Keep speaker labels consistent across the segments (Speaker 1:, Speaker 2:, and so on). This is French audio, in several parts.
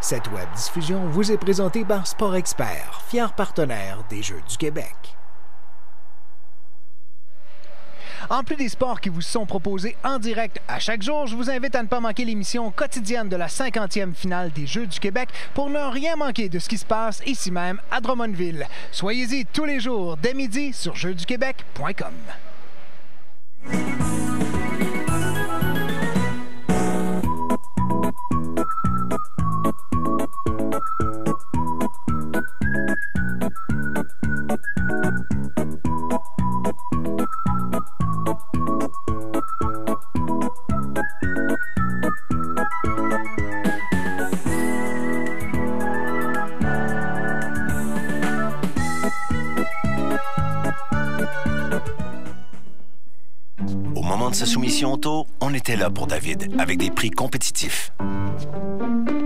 Speaker 1: Cette web-diffusion vous est présentée par Sport Expert, fier partenaire des Jeux du Québec. En plus des sports qui vous sont proposés en direct à chaque jour, je vous invite à ne pas manquer l'émission quotidienne de la 50e finale des Jeux du Québec pour ne rien manquer de ce qui se passe ici même à Drummondville. Soyez-y tous les jours dès midi sur jeuxduquebec.com.
Speaker 2: Sa soumission auto, on était là pour David, avec des prix compétitifs.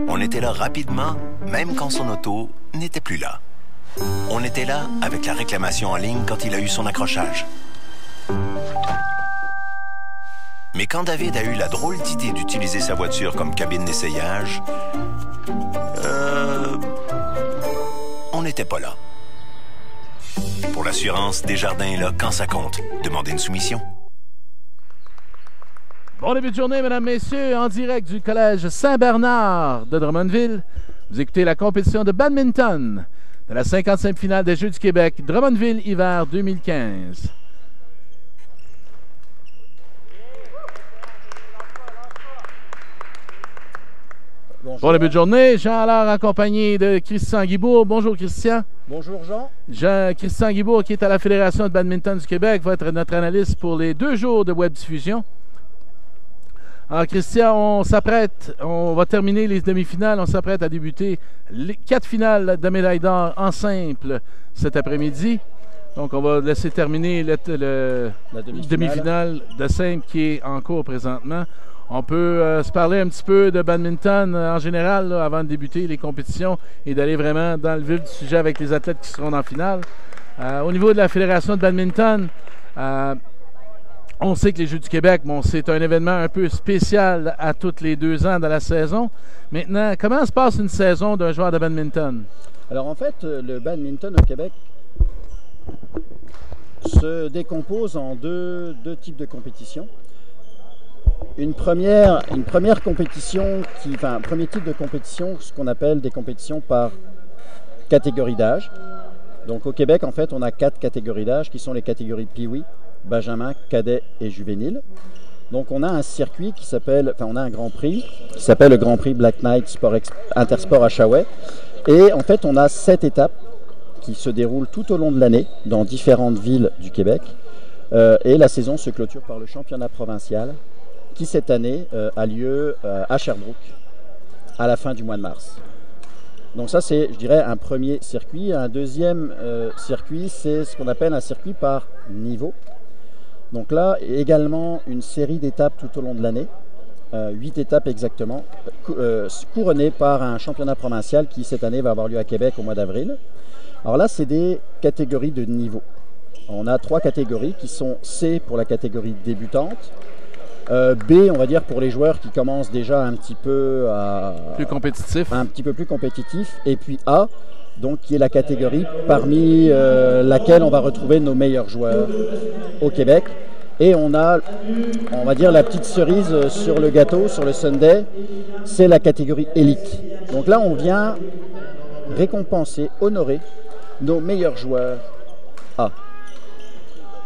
Speaker 2: On était là rapidement, même quand son auto n'était plus là. On était là avec la réclamation en ligne quand il a eu son accrochage. Mais quand David a eu la drôle d'idée d'utiliser sa voiture comme cabine d'essayage, on n'était pas là. Pour l'assurance, Desjardins est là quand ça compte. Demandez une soumission.
Speaker 3: Bon début de journée, mesdames, messieurs, en direct du Collège Saint-Bernard de Drummondville. Vous écoutez la compétition de badminton de la 55e finale des Jeux du Québec, Drummondville hiver 2015.
Speaker 4: Bonjour.
Speaker 3: Bon début de journée, Jean Allard accompagné de Christian Guibourg. Bonjour Christian.
Speaker 4: Bonjour Jean.
Speaker 3: Christian Guibourg, qui est à la Fédération de badminton du Québec, va être notre analyste pour les 2 jours de web-diffusion. Alors Christian, on va terminer les demi-finales, on s'apprête à débuter les 4 finales de médaille d'or en simple cet après-midi. Donc on va laisser terminer la demi-finale de simple qui est en cours présentement. On peut se parler un petit peu de badminton en général là, avant de débuter les compétitions et d'aller vraiment dans le vif du sujet avec les athlètes qui seront en finale. Au niveau de la Fédération de badminton, on sait que les Jeux du Québec, bon, c'est un événement un peu spécial à tous les 2 ans dans la saison. Maintenant, comment se passe une saison d'un joueur de badminton?
Speaker 4: Alors en fait, le badminton au Québec se décompose en deux types de compétitions. Une première compétition, un premier type de compétition, ce qu'on appelle des compétitions par catégorie d'âge. Donc au Québec, en fait, on a 4 catégories d'âge qui sont les catégories Pee-wee, Benjamin, Cadet et Juvénile. Donc on a un circuit qui s'appelle, on a un Grand Prix qui s'appelle le Grand Prix Black Knight Intersport à Shaouet. Et en fait, on a 7 étapes qui se déroulent tout au long de l'année dans différentes villes du Québec. Et la saison se clôture par le championnat provincial qui cette année a lieu à Sherbrooke à la fin du mois de mars. Donc ça c'est, je dirais, un premier circuit. Un deuxième circuit, c'est ce qu'on appelle un circuit par niveau. Donc là, également une série d'étapes tout au long de l'année, 8 étapes exactement, couronnées par un championnat provincial qui cette année va avoir lieu à Québec au mois d'avril. Alors là, c'est des catégories de niveau. On a 3 catégories qui sont C pour la catégorie débutante, B, on va dire, pour les joueurs qui commencent déjà un petit peu un petit peu plus compétitif, et puis A, donc qui est la catégorie parmi laquelle on va retrouver nos meilleurs joueurs au Québec. Et on a, on va dire, la petite cerise sur le gâteau, sur le sundae, c'est la catégorie élite. Donc là, on vient récompenser, honorer nos meilleurs joueurs A.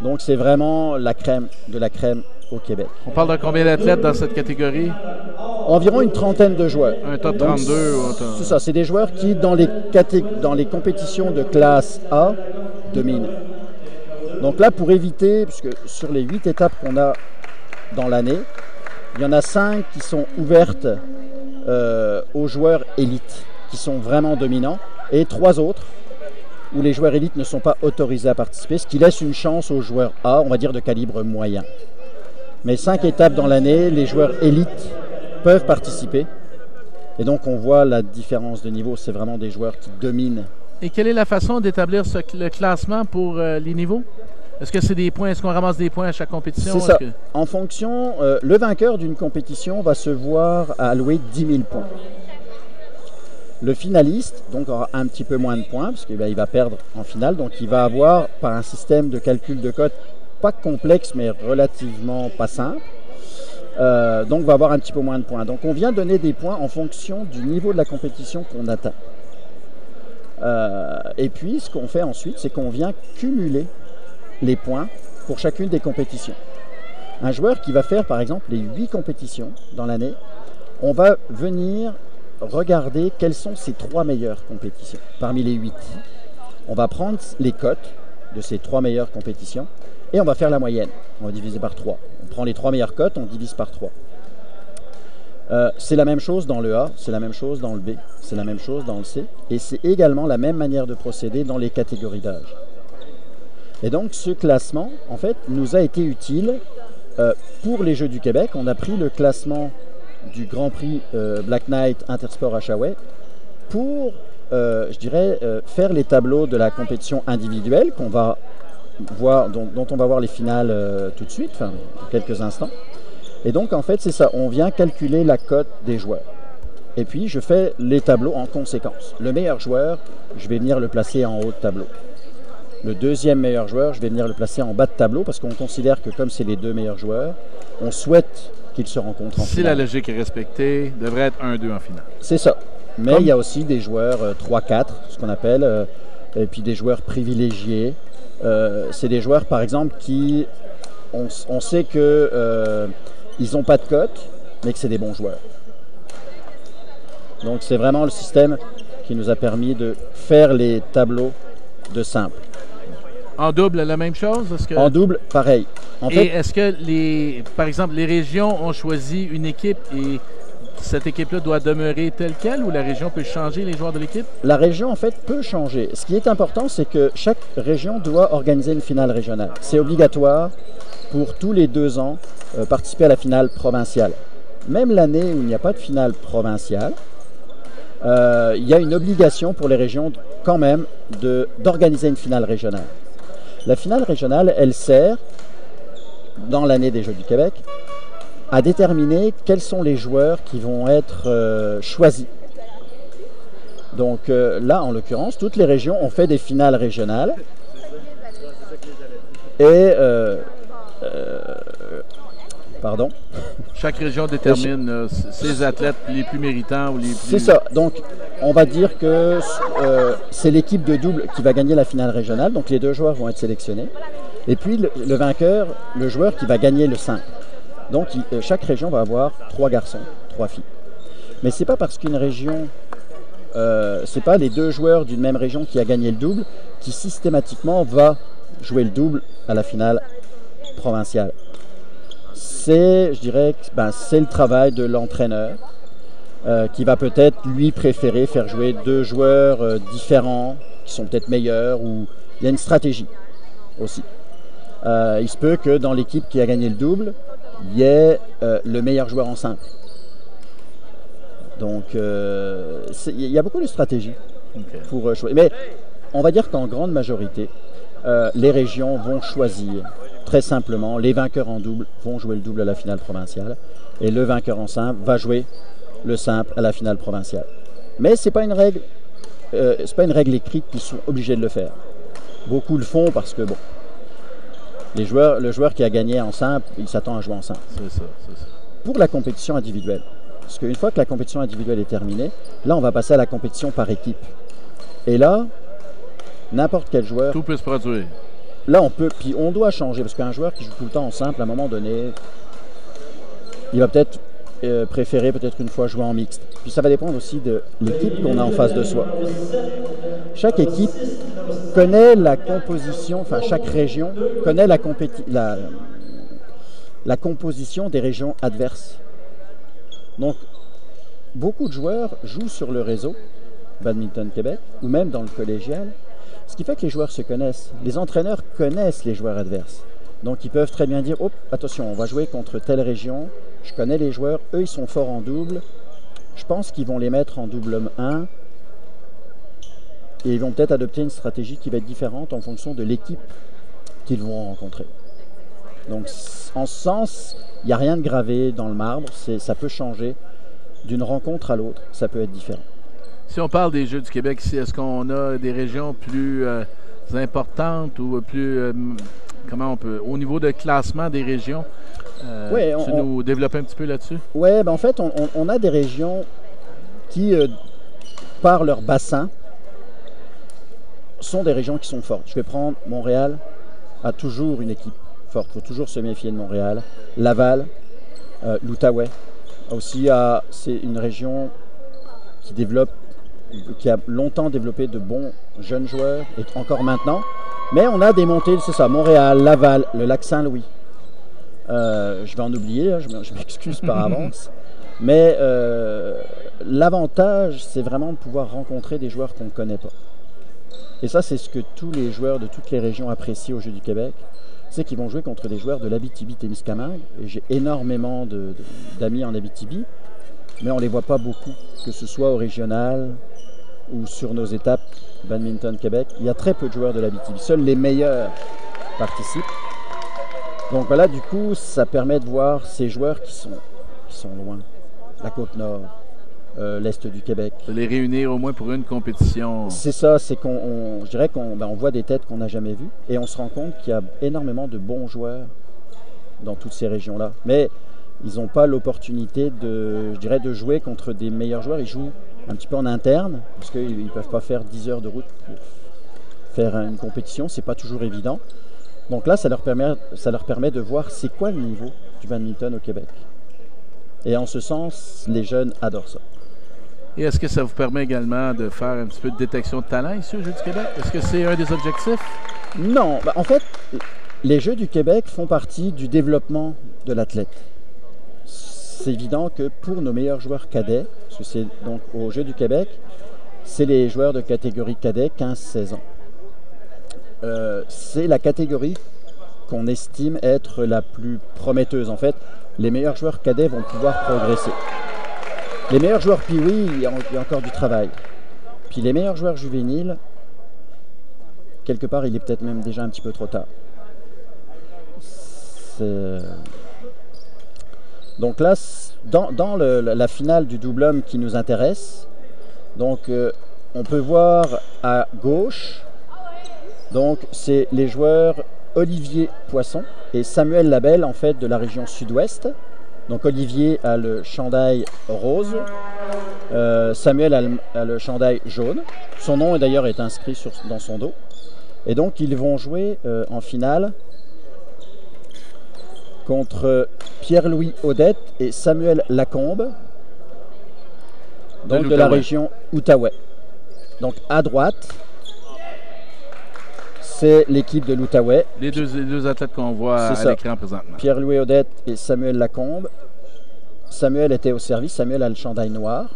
Speaker 4: Donc c'est vraiment la crème de la crème au Québec.
Speaker 3: On parle de combien d'athlètes dans cette catégorie?
Speaker 4: Environ une trentaine de joueurs.
Speaker 3: Un top 32?
Speaker 4: C'est ça, c'est des joueurs qui, dans les compétitions de classe A, dominent. Donc là, pour éviter, puisque sur les 8 étapes qu'on a dans l'année, il y en a 5 qui sont ouvertes aux joueurs élites, qui sont vraiment dominants, et 3 autres où les joueurs élites ne sont pas autorisés à participer, ce qui laisse une chance aux joueurs A, on va dire de calibre moyen. Mais 5 étapes dans l'année, les joueurs élites peuvent participer. Et donc on voit la différence de niveau, c'est vraiment des joueurs qui dominent.
Speaker 3: Et quelle est la façon d'établir le classement pour les niveaux? Est-ce que c'est des points? Est-ce qu'on ramasse des points à chaque compétition?
Speaker 4: C'est ça. En fonction, le vainqueur d'une compétition va se voir allouer 10 000 points. Le finaliste, donc, aura un petit peu moins de points, parce qu'il va perdre en finale. Donc il va avoir, par un système de calcul de cote pas complexe, mais relativement pas simple, donc va avoir un petit peu moins de points. Donc on vient donner des points en fonction du niveau de la compétition qu'on atteint. Et puis ce qu'on fait ensuite, c'est qu'on vient cumuler les points pour chacune des compétitions. Un joueur qui va faire par exemple les 8 compétitions dans l'année, on va venir regarder quelles sont ses 3 meilleures compétitions parmi les 8. On va prendre les cotes de ces 3 meilleures compétitions et on va faire la moyenne. On va diviser par 3. On prend les 3 meilleures cotes, on divise par 3. C'est la même chose dans le A, c'est la même chose dans le B, c'est la même chose dans le C, et c'est également la même manière de procéder dans les catégories d'âge. Et donc ce classement, en fait, nous a été utile pour les Jeux du Québec. On a pris le classement du Grand Prix Black Knight Intersport Oshawa pour, je dirais, faire les tableaux de la compétition individuelle qu'on va voir, dont on va voir les finales tout de suite, enfin, dans quelques instants. Et donc, en fait, c'est ça. On vient calculer la cote des joueurs. Et puis, je fais les tableaux en conséquence. Le meilleur joueur, je vais venir le placer en haut de tableau. Le deuxième meilleur joueur, je vais venir le placer en bas de tableau parce qu'on considère que comme c'est les 2 meilleurs joueurs, on souhaite qu'ils se rencontrent en finale.
Speaker 3: Si la logique est respectée, devrait être 1-2 en finale.
Speaker 4: C'est ça. Mais il y a aussi des joueurs 3-4, ce qu'on appelle, et puis des joueurs privilégiés. C'est des joueurs, par exemple, qui, on sait que ils n'ont pas de cote, mais que c'est des bons joueurs. Donc c'est vraiment le système qui nous a permis de faire les tableaux de simple.
Speaker 3: En double, la même chose?
Speaker 4: En double, pareil.
Speaker 3: Et est-ce que, par exemple, les régions ont choisi une équipe et cette équipe-là doit demeurer telle quelle ou la région peut changer les joueurs de l'équipe?
Speaker 4: La région, en fait, peut changer. Ce qui est important, c'est que chaque région doit organiser une finale régionale. C'est obligatoire pour tous les 2 ans participer à la finale provinciale. Même l'année où il n'y a pas de finale provinciale, il y a une obligation pour les régions quand même d'organiser une finale régionale. La finale régionale, elle sert, dans l'année des Jeux du Québec, à déterminer quels sont les joueurs qui vont être choisis. Donc là, en l'occurrence, toutes les régions ont fait des finales régionales. Et... pardon.
Speaker 3: Chaque région détermine ses athlètes les plus méritants ou les plus...
Speaker 4: C'est ça. Donc, on va dire que c'est l'équipe de double qui va gagner la finale régionale. Donc, les 2 joueurs vont être sélectionnés. Et puis, le vainqueur, le joueur qui va gagner le simple. Donc, chaque région va avoir 3 garçons, 3 filles. Mais c'est pas parce qu'une région... c'est pas les 2 joueurs d'une même région qui a gagné le double qui systématiquement va jouer le double à la finale provinciale. C'est, je dirais, c'est le travail de l'entraîneur qui va peut-être, lui, préférer faire jouer 2 joueurs différents, qui sont peut-être meilleurs, ou il y a une stratégie aussi. Il se peut que dans l'équipe qui a gagné le double, il y ait le meilleur joueur en simple. Donc, il y a beaucoup de stratégies pour choisir. Mais on va dire qu'en grande majorité, les régions vont choisir très simplement, les vainqueurs en double vont jouer le double à la finale provinciale et le vainqueur en simple va jouer le simple à la finale provinciale. Mais c'est pas une règle, écrite qu'ils sont obligés de le faire. Beaucoup le font parce que bon, le joueur qui a gagné en simple, il s'attend à jouer en simple.
Speaker 3: C'est ça.
Speaker 4: Pour la compétition individuelle, parce qu'une fois que la compétition individuelle est terminée, là on va passer à la compétition par équipe. Et là, n'importe quel joueur...
Speaker 3: Tout peut se produire.
Speaker 4: là, on doit changer, parce qu'un joueur qui joue tout le temps en simple, à un moment donné, il va peut-être préférer peut-être une fois jouer en mixte. Puis ça va dépendre aussi de l'équipe qu'on a en face de soi. Chaque équipe connaît la composition, enfin chaque région connaît la composition des régions adverses. Donc, beaucoup de joueurs jouent sur le réseau Badminton Québec ou même dans le collégial, ce qui fait que les joueurs se connaissent. Les entraîneurs connaissent les joueurs adverses. Donc, ils peuvent très bien dire, oh, attention, on va jouer contre telle région, je connais les joueurs, eux, ils sont forts en double, je pense qu'ils vont les mettre en double homme 1 et ils vont peut-être adopter une stratégie qui va être différente en fonction de l'équipe qu'ils vont rencontrer. Donc, en ce sens, il n'y a rien de gravé dans le marbre, ça peut changer d'une rencontre à l'autre, ça peut être différent.
Speaker 3: Si on parle des Jeux du Québec ici, est-ce qu'on a des régions plus importantes ou plus, comment on peut, au niveau de classement des régions, tu nous développes un petit peu là-dessus?
Speaker 4: Oui, ben en fait, on a des régions qui, par leur bassin, sont des régions qui sont fortes. Je vais prendre Montréal, a toujours une équipe forte, il faut toujours se méfier de Montréal. Laval, l'Outaouais, aussi, c'est une région qui a longtemps développé de bons jeunes joueurs, et encore maintenant. Mais on a des montées, c'est ça, Montréal, Laval, le lac Saint-Louis. Je vais en oublier, hein, je m'excuse par avance. Mais l'avantage, c'est vraiment de pouvoir rencontrer des joueurs qu'on ne connaît pas. Et ça, c'est ce que tous les joueurs de toutes les régions apprécient aux Jeux du Québec. C'est qu'ils vont jouer contre des joueurs de l'Abitibi-Témiscamingue. Et j'ai énormément d'amis en Abitibi, mais on ne les voit pas beaucoup, que ce soit au régional ou sur nos étapes Badminton Québec. Il y a très peu de joueurs de l'Abitibi. Seuls les meilleurs participent. Donc voilà, du coup, ça permet de voir ces joueurs qui sont loin. La Côte-Nord, l'Est du Québec.
Speaker 3: De les réunir au moins pour une compétition.
Speaker 4: C'est ça, c'est je dirais qu'on voit des têtes qu'on n'a jamais vues et on se rend compte qu'il y a énormément de bons joueurs dans toutes ces régions-là. Mais ils n'ont pas l'opportunité de jouer contre des meilleurs joueurs. Ils jouent un petit peu en interne parce qu'ils ne peuvent pas faire 10 heures de route pour faire une compétition. C'est pas toujours évident. Donc là, ça leur permet de voir c'est quoi le niveau du badminton au Québec. Et en ce sens, les jeunes adorent ça.
Speaker 3: Et est-ce que ça vous permet également de faire un petit peu de détection de talent ici au Jeux du Québec? Est-ce que c'est un des objectifs? Non.
Speaker 4: En fait, les Jeux du Québec font partie du développement de l'athlète. C'est évident que pour nos meilleurs joueurs cadets, parce que c'est donc aux Jeux du Québec, c'est les joueurs de catégorie cadet 15-16 ans. C'est la catégorie qu'on estime être la plus prometteuse. En fait, les meilleurs joueurs cadets vont pouvoir progresser. Les meilleurs joueurs Pee-Wee, il y a encore du travail. Puis les meilleurs joueurs juvéniles, quelque part, il est peut-être même déjà un petit peu trop tard. Donc là, dans la finale du double homme qui nous intéresse, donc on peut voir à gauche, donc c'est les joueurs Olivier Poisson et Samuel Labelle, en fait, de la région sud-ouest. Donc Olivier a le chandail rose, Samuel a le chandail jaune. Son nom d'ailleurs est inscrit dans son dos. Et donc ils vont jouer en finale contre Pierre-Louis Audette et Samuel Lacombe, donc de la région Outaouais. Donc à droite, c'est l'équipe de l'Outaouais.
Speaker 3: Les deux athlètes qu'on voit à l'écran présentement.
Speaker 4: Pierre-Louis Audette et Samuel Lacombe. Samuel était au service. Samuel a le chandail noir.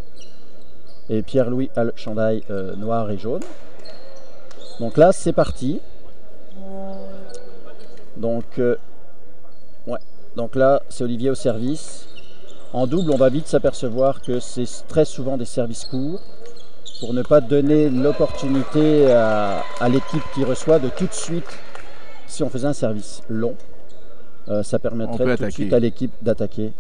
Speaker 4: Et Pierre-Louis a le chandail noir et jaune. Donc là, c'est parti. Donc, Donc là, c'est Olivier au service. En double, on va vite s'apercevoir que c'est très souvent des services courts, pour ne pas donner l'opportunité à l'équipe qui reçoit de tout de suite, si on faisait un service long, ça permettrait tout de suite à l'équipe d'attaquer.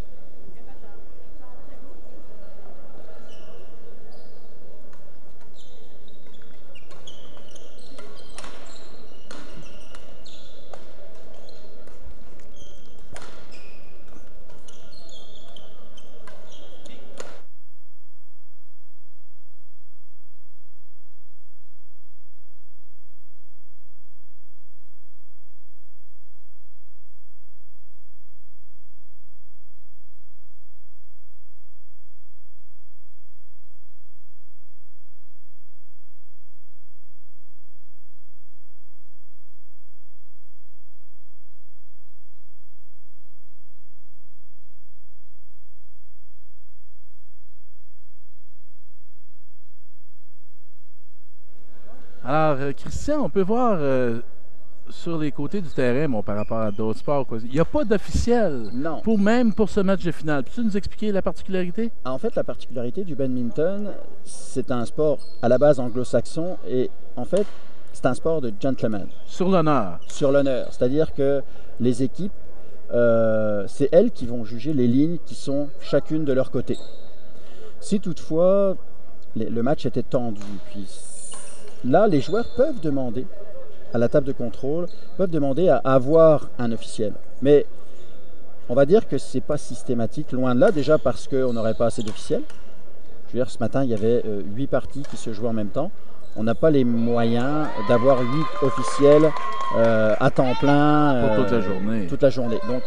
Speaker 3: Alors, Christian, on peut voir sur les côtés du terrain, bon, par rapport à d'autres sports, quoi, il n'y a pas d'officiel même pour ce match de finale. Peux-tu nous expliquer la particularité?
Speaker 4: En fait, la particularité du badminton, c'est un sport à la base anglo-saxon et en fait, c'est un sport de gentleman.
Speaker 3: Sur l'honneur. Sur
Speaker 4: l'honneur. C'est-à-dire que les équipes, c'est elles qui vont juger les lignes qui sont chacune de leur côté. Si toutefois le match était tendu, puis là, les joueurs peuvent demander à la table de contrôle, peuvent demander à avoir un officiel. Mais on va dire que ce n'est pas systématique, loin de là, déjà parce qu'on n'aurait pas assez d'officiels. Je veux dire, ce matin, il y avait 8 parties qui se jouaient en même temps. On n'a pas les moyens d'avoir 8 officiels à temps plein.
Speaker 3: Pour toute la journée.
Speaker 4: Toute la journée. Donc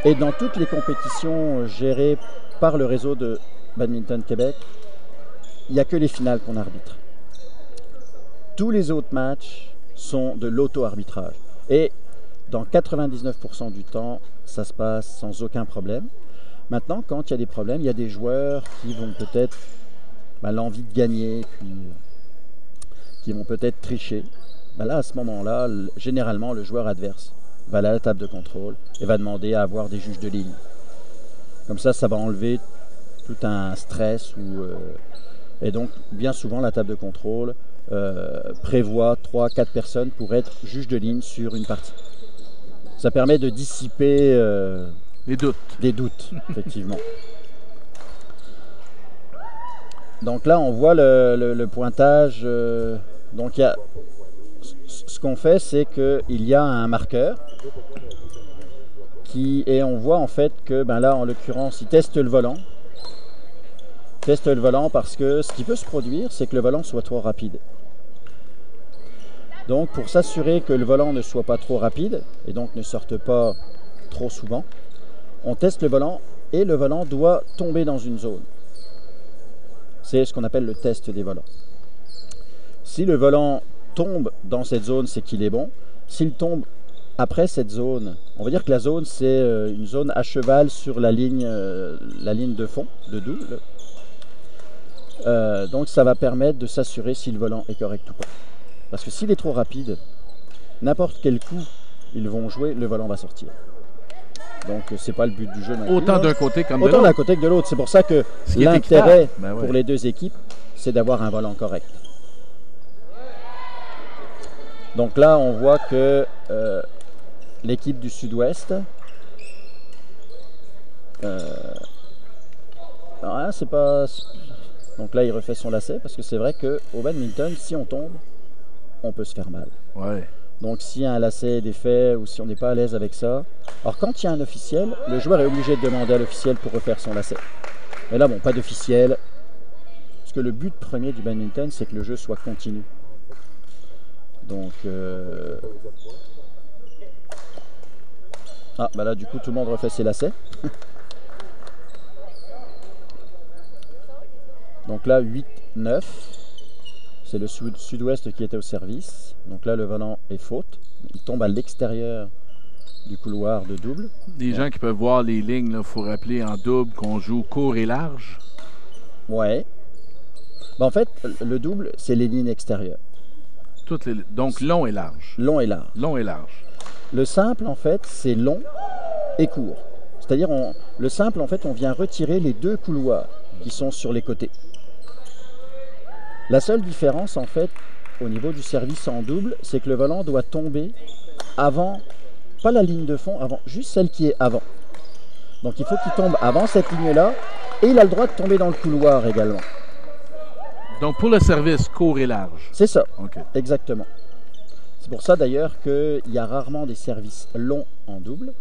Speaker 4: et dans toutes les compétitions gérées par le réseau de Badminton Québec, il n'y a que les finales qu'on arbitre. Tous les autres matchs sont de l'auto-arbitrage. Et dans 99% du temps, ça se passe sans aucun problème. Maintenant, quand il y a des problèmes, il y a des joueurs qui vont peut-être l'envie de gagner, puis qui vont peut-être tricher. Là, à ce moment-là, généralement, le joueur adverse va aller à la table de contrôle et va demander à avoir des juges de ligne. Comme ça va enlever tout un stress. Et donc, bien souvent, la table de contrôle prévoit 3-4 personnes pour être juge de ligne sur une partie. Ça permet de dissiper des doutes, effectivement. Donc là, on voit le pointage. Donc, ce qu'on fait, c'est qu'il y a un marqueur et on voit en fait que là, en l'occurrence, il teste le volant. Teste le volant parce que ce qui peut se produire, c'est que le volant soit trop rapide. Donc, pour s'assurer que le volant ne soit pas trop rapide et donc ne sorte pas trop souvent, on teste le volant et le volant doit tomber dans une zone. C'est ce qu'on appelle le test des volants. Si le volant tombe dans cette zone, c'est qu'il est bon. S'il tombe après cette zone, on va dire que la zone, c'est une zone à cheval sur la ligne de fond, de double. Donc ça va permettre de s'assurer si le volant est correct ou pas. Parce que s'il est trop rapide, n'importe quel coup ils vont jouer, le volant va sortir. Donc c'est pas le but du jeu.
Speaker 3: Autant d'un côté comme de l'autre.
Speaker 4: Autant d'un côté que de l'autre. C'est pour ça que l'intérêt pour les deux équipes, c'est d'avoir un volant correct. Donc là, on voit que l'équipe du Sud-Ouest, c'est pas. Donc là, il refait son lacet parce que c'est vrai qu'au badminton, si on tombe, on peut se faire mal.
Speaker 3: Ouais.
Speaker 4: Donc si un lacet est défait ou si on n'est pas à l'aise avec ça. Alors quand il y a un officiel, le joueur est obligé de demander à l'officiel pour refaire son lacet. Mais là, bon, pas d'officiel. Parce que le but premier du badminton, c'est que le jeu soit continu. Donc là, du coup, tout le monde refait ses lacets. Donc là, 8-9. C'est le Sud-Ouest qui était au service. Donc là, le volant est faute. Il tombe à l'extérieur du couloir de double.
Speaker 3: Les gens qui peuvent voir les lignes, il faut rappeler en double qu'on joue court et large.
Speaker 4: Ouais. En fait, le double, c'est les lignes extérieures.
Speaker 3: Donc long et large.
Speaker 4: Long et large.
Speaker 3: Long et large.
Speaker 4: Le simple, en fait, c'est long et court. C'est-à-dire, le simple, en fait, on vient retirer les deux couloirs qui sont sur les côtés. La seule différence, en fait, au niveau du service en double, c'est que le volant doit tomber avant, pas la ligne de fond, avant, juste celle qui est avant. Donc il faut qu'il tombe avant cette ligne-là, et il a le droit de tomber dans le couloir également.
Speaker 3: Donc pour le service court et large.
Speaker 4: C'est ça,
Speaker 3: okay.
Speaker 4: Exactement. C'est pour ça d'ailleurs qu'il y a rarement des services longs en double,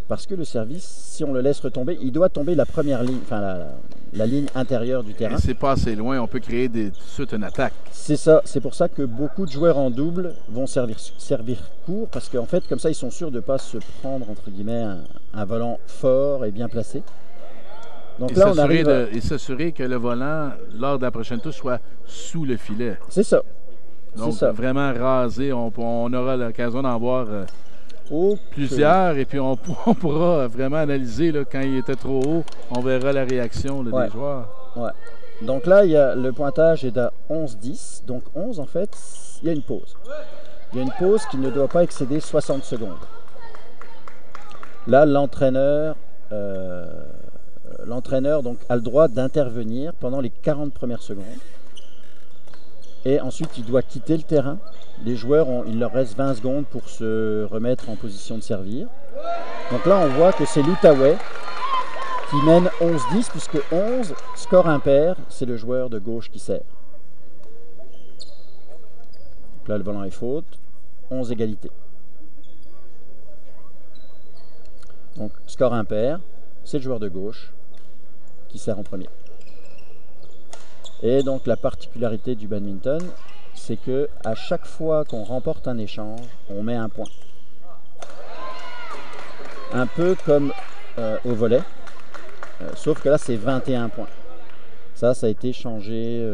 Speaker 4: parce que le service, si on le laisse retomber, il doit tomber la première ligne, enfin la ligne intérieure du terrain.
Speaker 3: Et c'est pas assez loin, on peut créer tout de suite une attaque.
Speaker 4: C'est ça, c'est pour ça que beaucoup de joueurs en double vont servir court, parce qu'en fait, comme ça, ils sont sûrs de ne pas se prendre, entre guillemets, un volant fort et bien placé. Donc là, on arrive
Speaker 3: et s'assurer que le volant, lors de la prochaine touche, soit sous le filet.
Speaker 4: C'est ça.
Speaker 3: Donc vraiment rasé, on aura l'occasion d'en voir plusieurs, et puis on pourra vraiment analyser là, quand il était trop haut, on verra la réaction là, des joueurs.
Speaker 4: Ouais. Donc là, le pointage est à 11-10. Donc 11, en fait, il y a une pause. Il y a une pause qui ne doit pas excéder 60 secondes. Là, l'entraîneur donc a le droit d'intervenir pendant les 40 premières secondes. Et ensuite, il doit quitter le terrain. Les joueurs, il leur reste 20 secondes pour se remettre en position de servir. Donc là, on voit que c'est l'Outaouais qui mène 11-10, puisque 11, score impair, c'est le joueur de gauche qui sert. Donc là, le volant est faute. 11 égalité. Donc, score impair, c'est le joueur de gauche qui sert en premier. Et donc, la particularité du badminton, c'est que à chaque fois qu'on remporte un échange, on met un point. Un peu comme au volley, sauf que là, c'est 21 points. Ça a été changé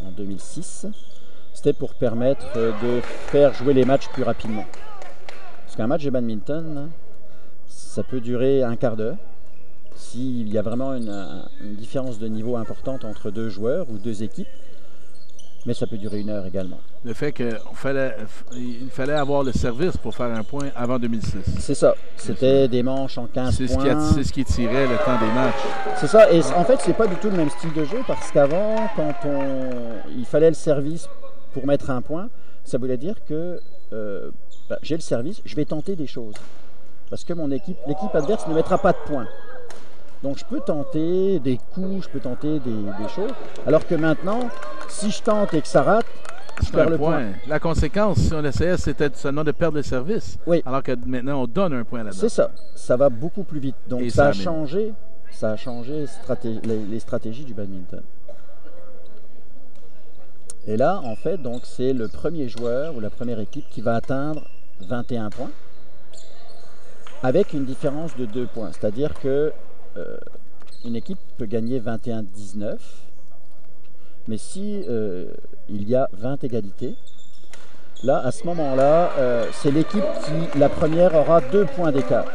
Speaker 4: en 2006. C'était pour permettre de faire jouer les matchs plus rapidement. Parce qu'un match de badminton, ça peut durer un quart d'heure. S'il y a vraiment une différence de niveau importante entre deux joueurs ou deux équipes, mais ça peut durer 1 heure également.
Speaker 3: Le fait qu'il fallait avoir le service pour faire un point avant 2006.
Speaker 4: C'est ça. C'était des manches en 15 points.
Speaker 3: C'est ce qui tirait le temps des matchs.
Speaker 4: C'est ça. Et en fait, c'est pas du tout le même style de jeu parce qu'avant, quand il fallait le service pour mettre un point, ça voulait dire que j'ai le service, je vais tenter des choses. Parce que l'équipe adverse ne mettra pas de points. Donc je peux tenter des coups, je peux tenter des choses. Alors que maintenant, si je tente et que ça rate, je perds le point.
Speaker 3: La conséquence, si on essayait, c'était seulement de perdre le service.
Speaker 4: Oui.
Speaker 3: Alors que maintenant, on donne un point là-dedans.
Speaker 4: C'est ça. Ça va beaucoup plus vite. Donc ça a changé les stratégies du badminton. Et là, en fait, donc c'est le premier joueur ou la première équipe qui va atteindre 21 points avec une différence de 2 points. C'est-à-dire que une équipe peut gagner 21-19, mais si il y a 20 égalités, là, à ce moment-là, c'est l'équipe qui, la première, aura 2 points d'écart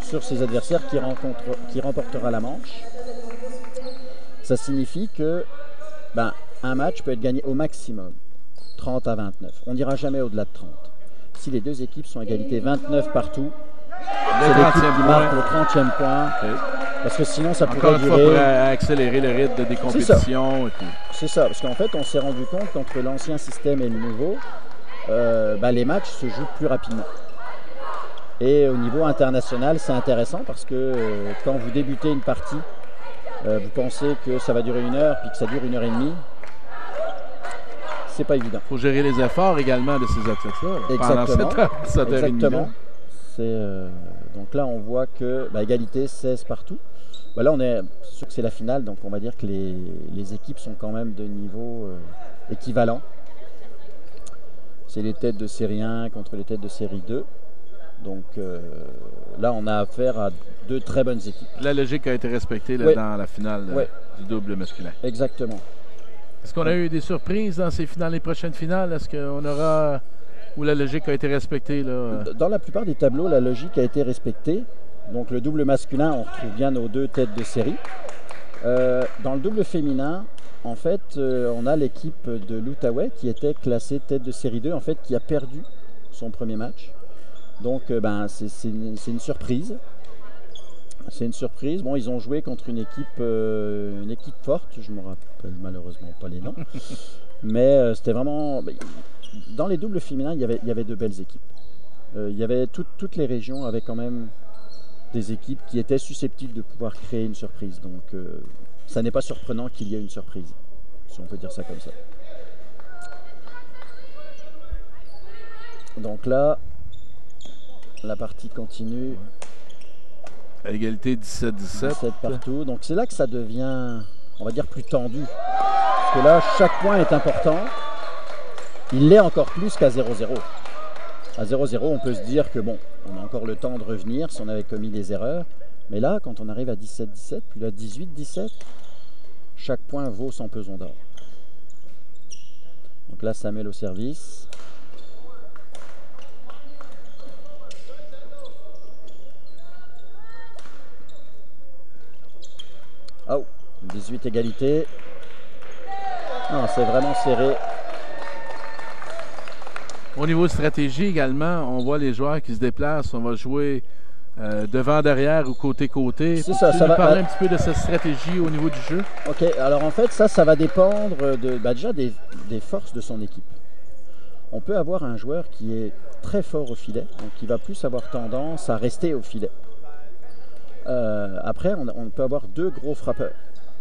Speaker 4: sur ses adversaires qui remportera la manche. Ça signifie que un match peut être gagné au maximum 30 à 29. On n'ira jamais au-delà de 30. Si les deux équipes sont à égalité 29 partout, c'est l'équipe qui marque le 30e point. Okay. Parce que sinon, ça pourrait durer...
Speaker 3: Pour accélérer le rythme des compétitions.
Speaker 4: C'est ça. Parce qu'en fait, on s'est rendu compte qu'entre l'ancien système et le nouveau, les matchs se jouent plus rapidement. Et au niveau international, c'est intéressant parce que quand vous débutez une partie, vous pensez que ça va durer 1 heure, puis que ça dure 1 heure et demie. C'est pas évident.
Speaker 3: Il faut gérer les efforts également de ces athlètes-là.
Speaker 4: Exactement.
Speaker 3: Cette heure et demie.
Speaker 4: Donc là, on voit que égalité 16 partout. Là, on est sûr que c'est la finale, donc on va dire que les équipes sont quand même de niveau équivalent. C'est les têtes de série 1 contre les têtes de série 2. Donc là, on a affaire à 2 très bonnes équipes.
Speaker 3: La logique a été respectée dans la finale du double masculin.
Speaker 4: Exactement.
Speaker 3: Est-ce qu'on a eu des surprises dans les prochaines finales? Est-ce qu'on aura... Où la logique a été respectée là?
Speaker 4: Dans la plupart des tableaux, la logique a été respectée. Donc le double masculin, on retrouve bien nos 2 têtes de série. Dans le double féminin, en fait, on a l'équipe de l'Outaouais qui était classée tête de série 2, en fait, qui a perdu son premier match. Donc c'est une surprise. C'est une surprise. Bon, ils ont joué contre une équipe forte. Je ne me rappelle malheureusement pas les noms. Mais c'était vraiment... Dans les doubles féminins, il y avait de belles équipes. Il y avait toutes les régions avaient quand même des équipes qui étaient susceptibles de pouvoir créer une surprise. Donc, ça n'est pas surprenant qu'il y ait une surprise, si on peut dire ça comme ça. Donc là, la partie continue.
Speaker 3: À égalité 17-17.
Speaker 4: 17 partout. Donc c'est là que ça devient, on va dire, plus tendu. Parce que là, chaque point est important. Il l'est encore plus qu'à 0-0. À 0-0, on peut se dire que bon, on a encore le temps de revenir si on avait commis des erreurs. Mais là, quand on arrive à 17-17, puis là 18-17, chaque point vaut son pesant d'or. Donc là, Samuel au service. Oh, 18 égalité. Non, c'est vraiment serré.
Speaker 3: Au niveau de stratégie également, on voit les joueurs qui se déplacent. On va jouer devant, derrière ou côté-côté.
Speaker 4: C'est ça,
Speaker 3: tu
Speaker 4: ça
Speaker 3: nous
Speaker 4: va
Speaker 3: parler un petit peu de cette stratégie au niveau du jeu?
Speaker 4: Ok, alors en fait, ça va dépendre déjà des forces de son équipe. On peut avoir un joueur qui est très fort au filet, donc qui va plus avoir tendance à rester au filet. Après, on peut avoir deux gros frappeurs.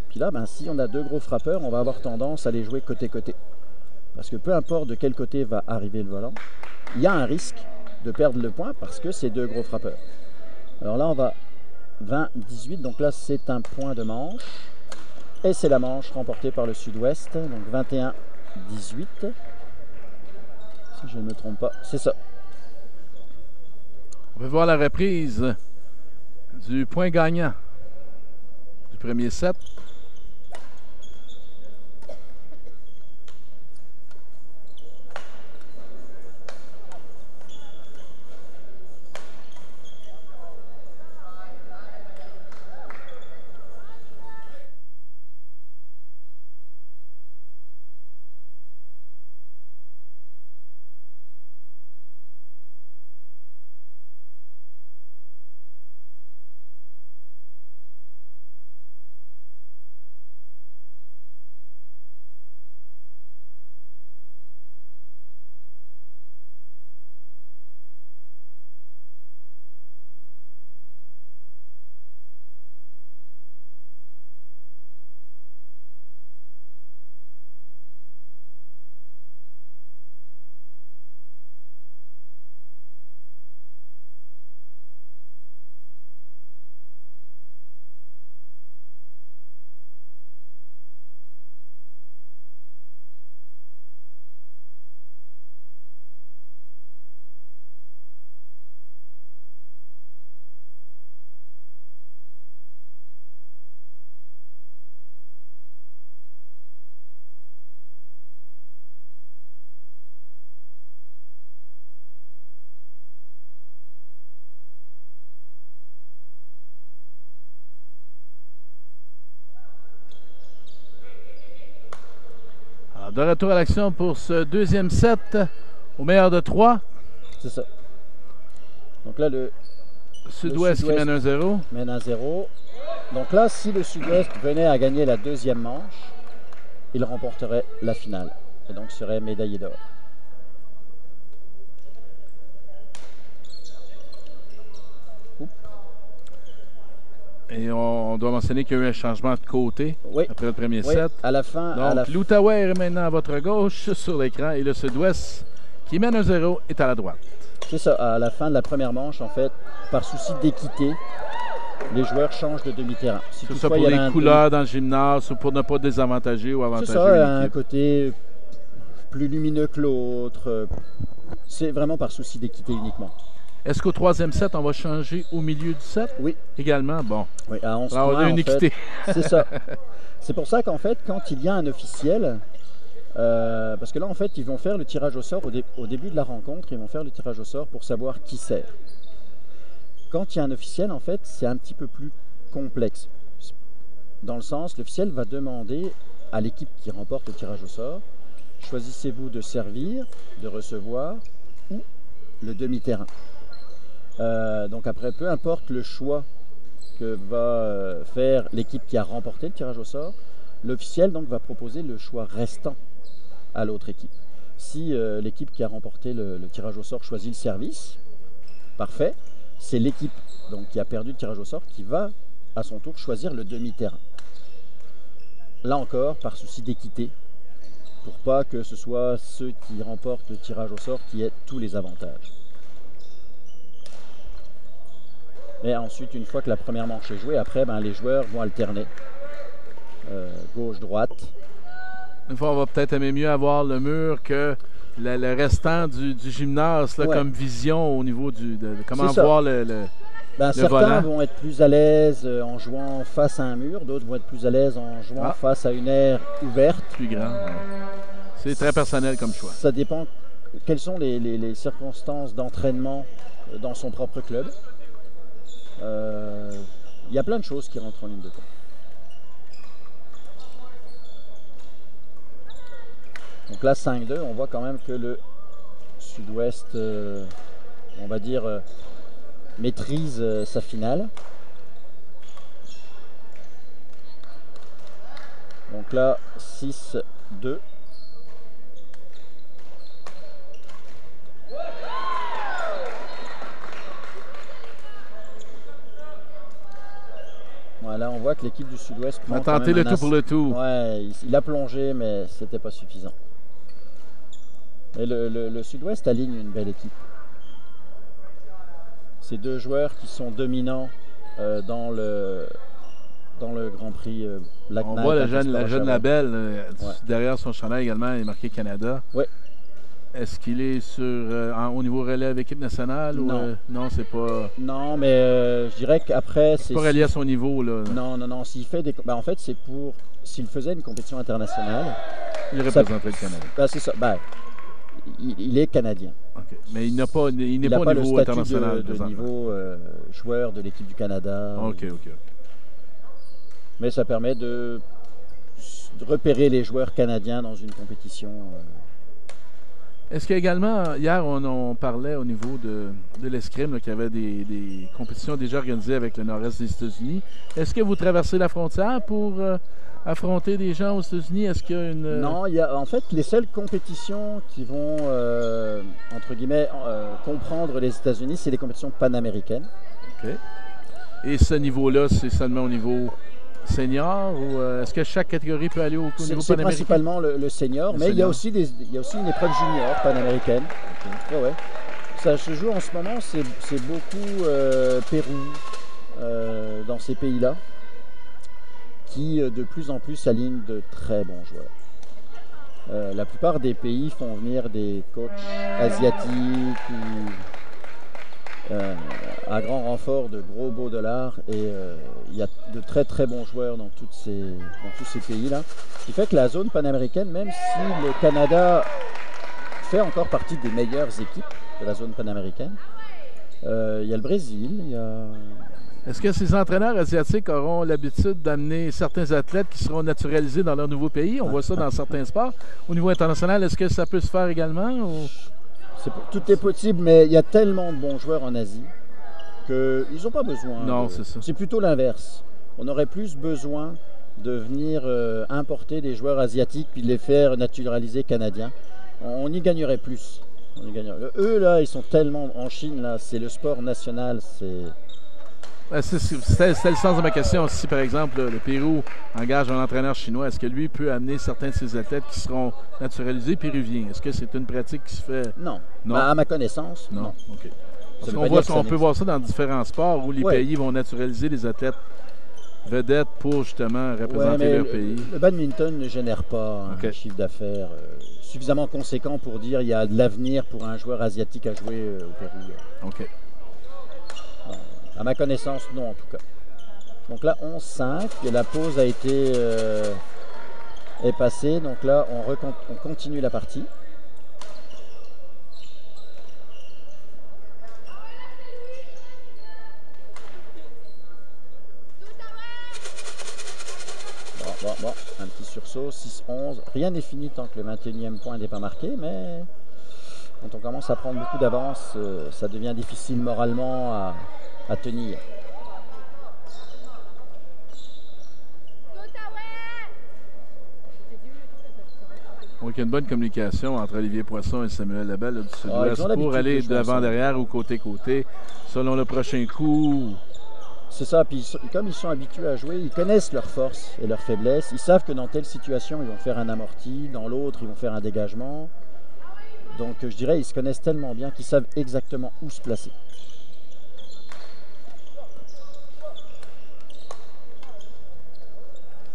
Speaker 4: Puis là, si on a deux gros frappeurs, on va avoir tendance à les jouer côté-côté. Parce que peu importe de quel côté va arriver le volant, il y a un risque de perdre le point parce que c'est deux gros frappeurs. Alors là, on va 20-18, donc là, c'est un point de manche. Et c'est la manche remportée par le Sud-Ouest, donc 21-18. Si je ne me trompe pas, c'est ça.
Speaker 3: On va voir la reprise du point gagnant du premier set. De retour à l'action pour ce deuxième set au meilleur de 3.
Speaker 4: C'est ça. Donc là, le
Speaker 3: Sud-Ouest qui mène 1-0.
Speaker 4: Mène 1-0. Donc là, si le Sud-Ouest venait à gagner la deuxième manche, il remporterait la finale. Et donc serait médaillé d'or.
Speaker 3: Et on doit mentionner qu'il y a eu un changement de côté après le premier set.
Speaker 4: À la fin.
Speaker 3: Donc, l'Outaouais est maintenant à votre gauche sur l'écran et le Sud-Ouest qui mène 1-0 est à la droite.
Speaker 4: C'est ça. À la fin de la première manche, en fait, par souci d'équité, les joueurs changent de demi-terrain. Si
Speaker 3: c'est ça pour les couleurs dans le gymnase ou pour ne pas désavantager ou avantager l'équipe.
Speaker 4: C'est ça, un côté plus lumineux que l'autre. C'est vraiment par souci d'équité uniquement.
Speaker 3: Est-ce qu'au troisième set, on va changer au milieu du set?
Speaker 4: Oui.
Speaker 3: Également, bon.
Speaker 4: Oui, à 11
Speaker 3: points,
Speaker 4: on a
Speaker 3: une équité.
Speaker 4: C'est ça. C'est pour ça qu'en fait, quand il y a un officiel, parce que là, en fait, ils vont faire le tirage au sort au début de la rencontre, ils vont faire le tirage au sort pour savoir qui sert. Quand il y a un officiel, en fait, c'est un petit peu plus complexe. Dans le sens, l'officiel va demander à l'équipe qui remporte le tirage au sort, choisissez-vous de servir, de recevoir ou le demi-terrain. Donc après, peu importe le choix que va faire l'équipe qui a remporté le tirage au sort, l'officiel donc va proposer le choix restant à l'autre équipe. Si l'équipe qui a remporté le tirage au sort choisit le service, parfait, c'est l'équipe donc qui a perdu le tirage au sort qui va à son tour choisir le demi-terrain. Là encore, par souci d'équité, pour pas que ce soit ceux qui remportent le tirage au sort qui aient tous les avantages. Et ensuite, une fois que la première manche est jouée, après, les joueurs vont alterner gauche-droite.
Speaker 3: Une fois, on va peut-être aimer mieux avoir le mur que le restant du gymnase là, comme vision au niveau de comment voir le
Speaker 4: certains
Speaker 3: volant.
Speaker 4: Vont être plus à l'aise en jouant face à un mur, d'autres vont être plus à l'aise en jouant face à une aire ouverte.
Speaker 3: Plus grand. Ouais. C'est très personnel comme choix.
Speaker 4: Ça dépend quelles sont les circonstances d'entraînement dans son propre club. Il y a plein de choses qui rentrent en ligne de compte. Donc là 5-2, on voit quand même que le Sud-Ouest, on va dire, maîtrise sa finale. Donc là 6-2. Voilà, on voit que l'équipe du Sud-Ouest
Speaker 3: a tenté le tout pour le tout.
Speaker 4: Ouais, il a plongé, mais c'était pas suffisant. Et le Sud-Ouest aligne une belle équipe. Ces deux joueurs qui sont dominants dans le Grand Prix Black Knight.
Speaker 3: On voit la jeune Labelle derrière son chandail également, il est marqué Canada.
Speaker 4: Oui.
Speaker 3: Est-ce qu'il est au niveau relève équipe nationale?
Speaker 4: Non.
Speaker 3: Non, c'est pas...
Speaker 4: Non, mais je dirais qu'après...
Speaker 3: C'est pas relié à son niveau, là.
Speaker 4: Non. S'il fait des... en fait, c'est pour... S'il faisait une compétition internationale...
Speaker 3: Il représenterait le Canada.
Speaker 4: C'est ça. Il est canadien.
Speaker 3: Okay. Mais il n'est pas au niveau international.
Speaker 4: De niveau joueur de l'équipe du Canada.
Speaker 3: OK.
Speaker 4: Mais ça permet de repérer les joueurs canadiens dans une compétition...
Speaker 3: Est-ce qu'également, hier, on parlait au niveau de l'escrime, qu'il y avait des compétitions déjà organisées avec le nord-est des États-Unis. Est-ce que vous traversez la frontière pour affronter des gens aux États-Unis? Est-ce qu'il y a une...
Speaker 4: Non, il y a en fait les seules compétitions qui vont, entre guillemets, comprendre les États-Unis, c'est les compétitions panaméricaines.
Speaker 3: OK. Et ce niveau-là, c'est seulement au niveau... senior ou est-ce que chaque catégorie peut aller au niveau panaméricain?
Speaker 4: C'est principalement le senior, mais il y a aussi une épreuve junior panaméricaine. Okay. Ouais. Ça se joue en ce moment, c'est beaucoup Pérou dans ces pays-là qui de plus en plus alignent de très bons joueurs. La plupart des pays font venir des coachs asiatiques ou à grand renfort de gros beaux dollars et il y a de très très bons joueurs dans tous ces pays-là. Ce qui fait que la zone panaméricaine, même si le Canada fait encore partie des meilleures équipes de la zone panaméricaine, il y a le Brésil, il y a...
Speaker 3: Est-ce que ces entraîneurs asiatiques auront l'habitude d'amener certains athlètes qui seront naturalisés dans leur nouveau pays? On voit ça dans certains sports. Au niveau international, est-ce que ça peut se faire également? Ou...
Speaker 4: Tout est possible, mais il y a tellement de bons joueurs en Asie qu'ils n'ont pas besoin.
Speaker 3: Non, c'est ça.
Speaker 4: C'est plutôt l'inverse. On aurait plus besoin de venir importer des joueurs asiatiques puis de les faire naturaliser canadiens. On y gagnerait plus. Eux, là, ils sont tellement... En Chine, là, c'est le sport national, c'est...
Speaker 3: C'était le sens de ma question. Si, par exemple, le Pérou engage un entraîneur chinois, est-ce que lui peut amener certains de ses athlètes qui seront naturalisés péruviens? Est-ce que c'est une pratique qui se fait?
Speaker 4: Non. À ma connaissance, non.
Speaker 3: OK. Parce qu'on peut voir ça dans différents sports où les pays vont naturaliser les athlètes vedettes pour justement représenter leur pays.
Speaker 4: Le badminton ne génère pas un chiffre d'affaires suffisamment conséquent pour dire qu'il y a de l'avenir pour un joueur asiatique à jouer au Pérou.
Speaker 3: OK.
Speaker 4: À ma connaissance, non en tout cas. Donc là, 11-5, la pause a été est passée. Donc là, on continue la partie. Bon, un petit sursaut, 6-11. Rien n'est fini tant que le 21e point n'est pas marqué, mais quand on commence à prendre beaucoup d'avance, ça devient difficile moralement à tenir.
Speaker 3: Donc, il y a une bonne communication entre Olivier Poisson et Samuel Labelle du Sud-Ouest pour aller d'avant-derrière ou côté-côté selon le prochain coup.
Speaker 4: C'est ça, puis comme ils sont habitués à jouer, ils connaissent leurs forces et leurs faiblesses. Ils savent que dans telle situation, ils vont faire un amorti, dans l'autre, ils vont faire un dégagement. Donc, je dirais, ils se connaissent tellement bien qu'ils savent exactement où se placer.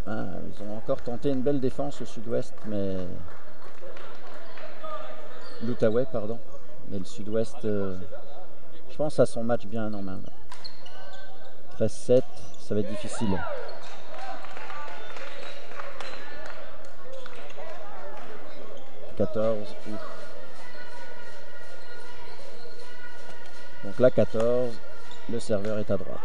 Speaker 4: Ils ont encore tenté une belle défense au Sud-Ouest, mais... L'Outaouais, pardon. Mais le Sud-Ouest, je pense à son match bien en main. 13-7, ça va être difficile. « 14, ouf. Donc là, 14, le serveur est à droite.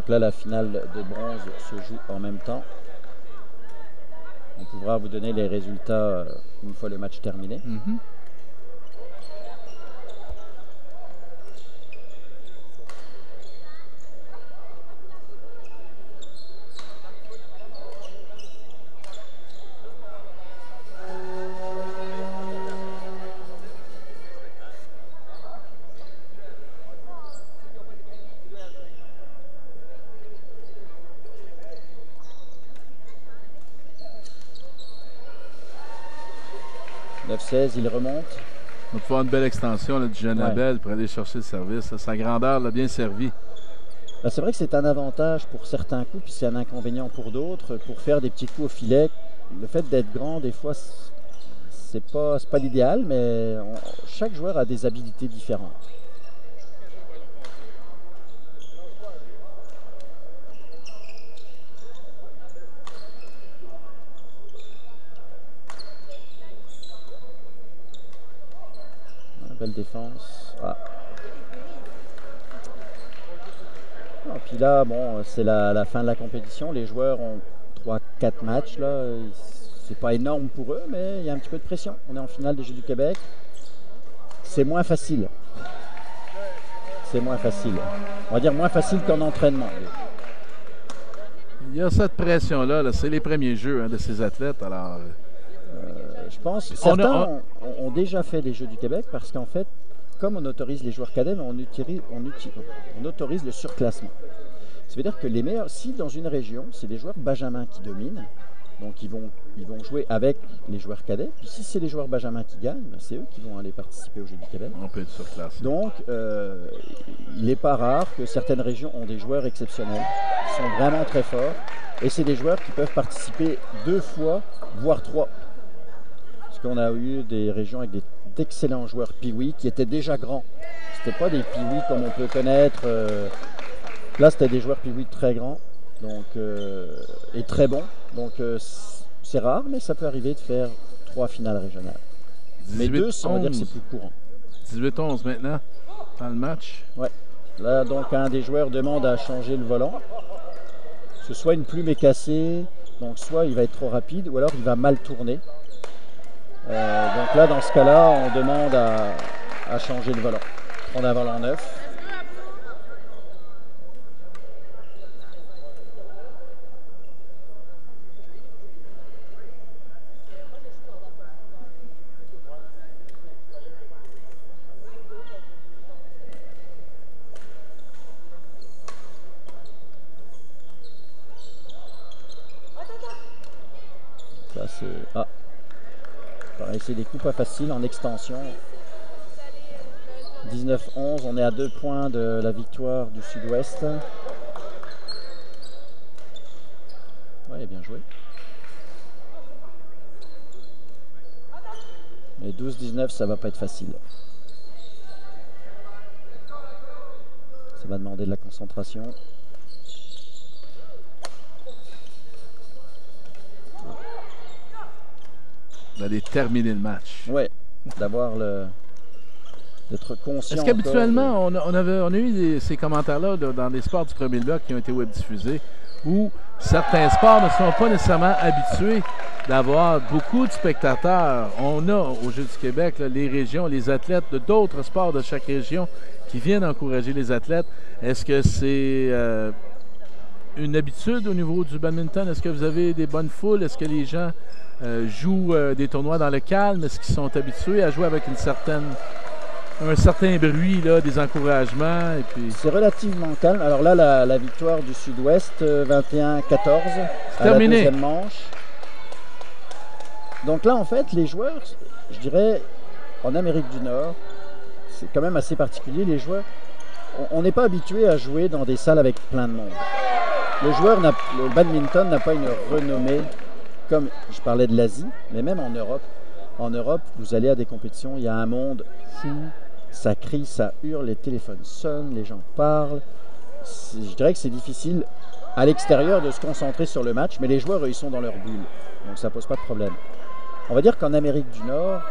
Speaker 4: Donc là, la finale de bronze se joue en même temps. On pourra vous donner les résultats une fois le match terminé.
Speaker 3: Mhm.
Speaker 4: Il remonte.
Speaker 3: On va pouvoir une belle extension là, du jeune Abel pour aller chercher le service. Là. Sa grandeur l'a bien servi.
Speaker 4: Ben, c'est vrai que c'est un avantage pour certains coups, puis c'est un inconvénient pour d'autres. Pour faire des petits coups au filet, le fait d'être grand, des fois, c'est pas l'idéal, mais chaque joueur a des habilités différentes. Belle défense. Ah. Ah, puis là, bon, c'est la fin de la compétition. Les joueurs ont 3-4 matchs. Là. C'est pas énorme pour eux, mais il y a un petit peu de pression. On est en finale des Jeux du Québec. C'est moins facile. C'est moins facile. On va dire moins facile qu'en entraînement.
Speaker 3: Il y a cette pression-là. Là. C'est les premiers jeux de ces athlètes. Alors...
Speaker 4: je pense que certains ont déjà fait les Jeux du Québec parce qu'en fait, comme on autorise les joueurs cadets, on autorise le surclassement. Ça veut dire que les meilleurs, si dans une région, c'est les joueurs benjamins qui dominent, donc ils vont jouer avec les joueurs cadets, puis si c'est les joueurs benjamins qui gagnent, ben c'est eux qui vont aller participer aux Jeux du Québec.
Speaker 3: On peut être surclassé.
Speaker 4: Donc, il n'est pas rare que certaines régions ont des joueurs exceptionnels, qui sont vraiment très forts, et c'est des joueurs qui peuvent participer 2 fois, voire 3. Parce qu'on a eu des régions avec d'excellents joueurs Pee-Wee qui étaient déjà grands. C'était pas des Pee-Wee comme on peut connaître. Là, c'était des joueurs Pee-Wee très grands donc, et très bons. Donc, c'est rare, mais ça peut arriver de faire 3 finales régionales. Mais 2, on va dire que c'est plus courant.
Speaker 3: 18-11 maintenant, dans le match.
Speaker 4: Ouais. Là, donc, un des joueurs demande à changer le volant. Que soit une plume est cassée, donc soit il va être trop rapide, ou alors il va mal tourner. Donc là, dans ce cas-là, on demande à changer le volant. Prendre un volant neuf. Ça, c'est... Ah. Pareil, c'est des coups pas faciles en extension. 19-11, on est à 2 points de la victoire du Sud-Ouest. Ouais, bien joué. Mais 12-19, ça va pas être facile. Ça va demander de la concentration.
Speaker 3: D'aller terminer le match.
Speaker 4: Ouais, d'avoir d'être conscient.
Speaker 3: Est-ce qu'habituellement, on a eu ces commentaires-là dans les sports du premier bloc qui ont été web diffusés, où certains sports ne sont pas nécessairement habitués d'avoir beaucoup de spectateurs. On a aux Jeux du Québec là, les régions, les athlètes de d'autres sports de chaque région qui viennent encourager les athlètes. Est-ce que c'est une habitude au niveau du badminton? Est-ce que vous avez des bonnes foules? Est-ce que les gens jouent des tournois dans le calme? Est-ce qu'ils sont habitués à jouer avec un certain bruit, là, des encouragements? Et puis... C'est
Speaker 4: relativement calme. Alors là, la victoire du Sud-Ouest, 21-14, à
Speaker 3: terminé.
Speaker 4: La 2e manche. Donc là, en fait, les joueurs, je dirais, en Amérique du Nord, c'est quand même assez particulier. Les joueurs, on n'est pas habitué à jouer dans des salles avec plein de monde. Le badminton n'a pas une renommée, comme je parlais de l'Asie, mais même en Europe. En Europe, vous allez à des compétitions, il y a un monde fou, ça crie, ça hurle, les téléphones sonnent, les gens parlent. Je dirais que c'est difficile à l'extérieur de se concentrer sur le match, mais les joueurs, eux, ils sont dans leur bulle, donc ça pose pas de problème. On va dire qu'en Amérique du Nord,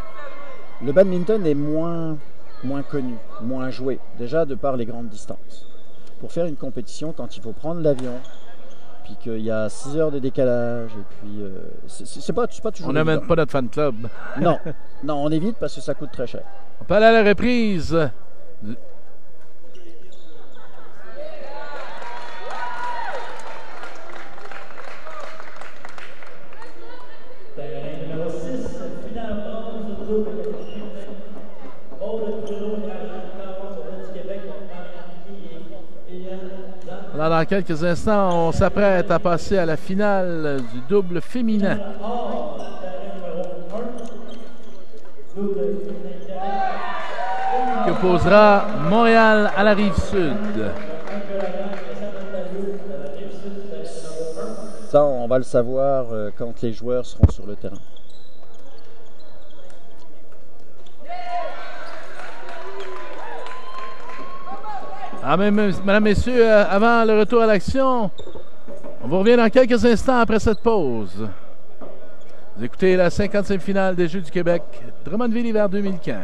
Speaker 4: le badminton est moins connu, moins joué, déjà de par les grandes distances. pour faire une compétition quand il faut prendre l'avion, puis qu'il y a 6 heures de décalage, et puis c'est pas toujours
Speaker 3: On n'amène
Speaker 4: évident.
Speaker 3: pas notre fan club.
Speaker 4: Non, non, on évite parce que ça coûte très cher.
Speaker 3: On peut aller à la reprise. Alors, dans quelques instants, on s'apprête à passer à la finale du double féminin. Qui opposera Montréal à la Rive-Sud.
Speaker 4: Ça, on va le savoir quand les joueurs seront sur le terrain.
Speaker 3: Ah, mesdames, messieurs, avant le retour à l'action, on vous revient dans quelques instants après cette pause. Vous écoutez la 50e finale des Jeux du Québec, Drummondville hiver 2015.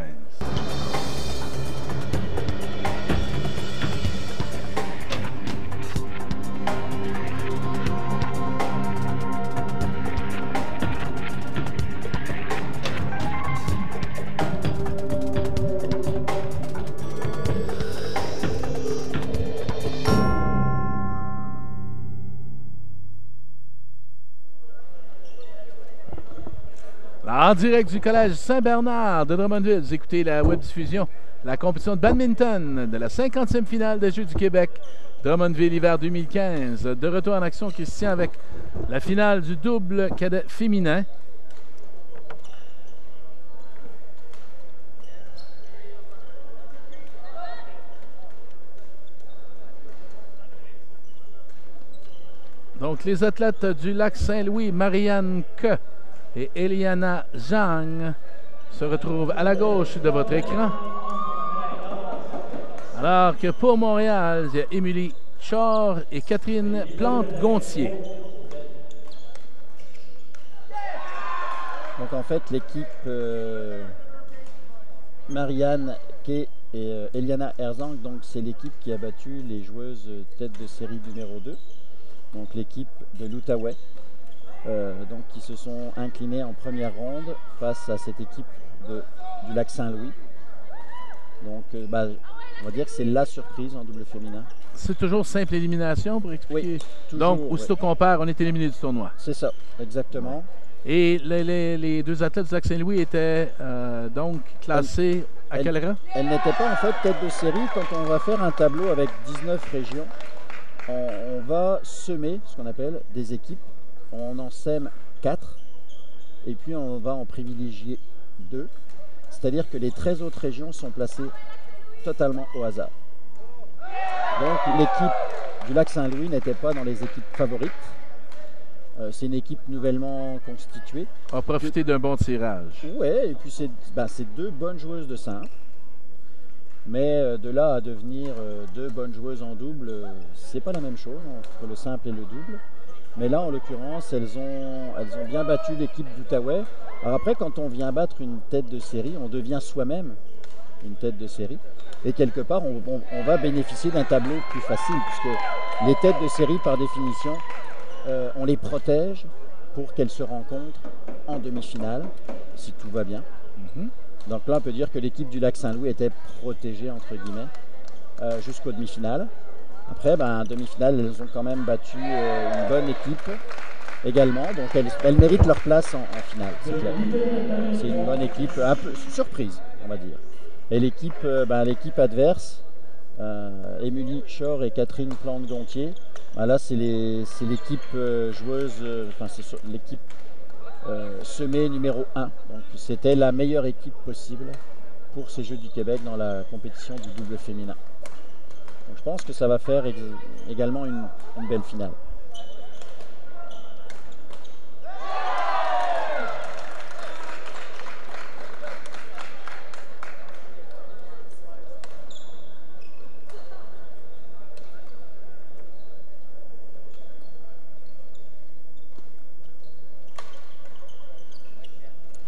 Speaker 3: En direct du Collège Saint-Bernard de Drummondville, vous écoutez la web-diffusion, la compétition de badminton de la 50e finale des Jeux du Québec, Drummondville hiver 2015. De retour en action, Christian, avec la finale du double cadet féminin. Donc, les athlètes du Lac-Saint-Louis, Marianne Ke et Eliana Zhang se retrouvent à la gauche de votre écran. Alors que pour Montréal, il y a Émilie Chor et Catherine Plante-Gontier.
Speaker 4: Donc en fait, l'équipe Marianne Kay et Eliana Herzang, donc c'est l'équipe qui a battu les joueuses tête de série numéro 2, donc l'équipe de l'Outaouais. Donc qui se sont inclinés en première ronde face à cette équipe du Lac-Saint-Louis. Donc on va dire que c'est la surprise en double féminin.
Speaker 3: C'est toujours simple élimination pour expliquer.
Speaker 4: Oui, toujours,
Speaker 3: donc aussitôt qu'on perd, on est éliminé du tournoi.
Speaker 4: C'est ça, exactement.
Speaker 3: Et les deux athlètes du Lac-Saint-Louis étaient donc classés à quel rang?
Speaker 4: Elles n'étaient pas en fait tête de série. Quand on va faire un tableau avec 19 régions, on va semer ce qu'on appelle des équipes. On en sème 4 et puis on va en privilégier 2. C'est-à-dire que les 13 autres régions sont placées totalement au hasard. Donc l'équipe du Lac-Saint-Louis n'était pas dans les équipes favorites. C'est une équipe nouvellement constituée.
Speaker 3: On va profiter d'un bon tirage.
Speaker 4: Oui, et puis c'est 2 bonnes joueuses de simple. Mais de là à devenir 2 bonnes joueuses en double, c'est pas la même chose entre le simple et le double. Mais là, en l'occurrence, elles ont bien battu l'équipe d'Outaouais. Alors après, quand on vient battre une tête de série, on devient soi-même une tête de série. Et quelque part, on va bénéficier d'un tableau plus facile, puisque les têtes de série, par définition, on les protège pour qu'elles se rencontrent en demi-finale, si tout va bien. Donc là, on peut dire que l'équipe du Lac-Saint-Louis était protégée, entre guillemets, jusqu'aux demi-finales. Après, en demi-finale, elles ont quand même battu une bonne équipe également. Donc elles méritent leur place en finale, c'est clair. C'est une bonne équipe, un peu surprise, on va dire. Et l'équipe adverse, Émilie Chor et Catherine Plante-Gontier, là c'est l'équipe joueuse, c'est l'équipe semée numéro 1. Donc c'était la meilleure équipe possible pour ces Jeux du Québec dans la compétition du double féminin. Donc je pense que ça va faire également une belle finale.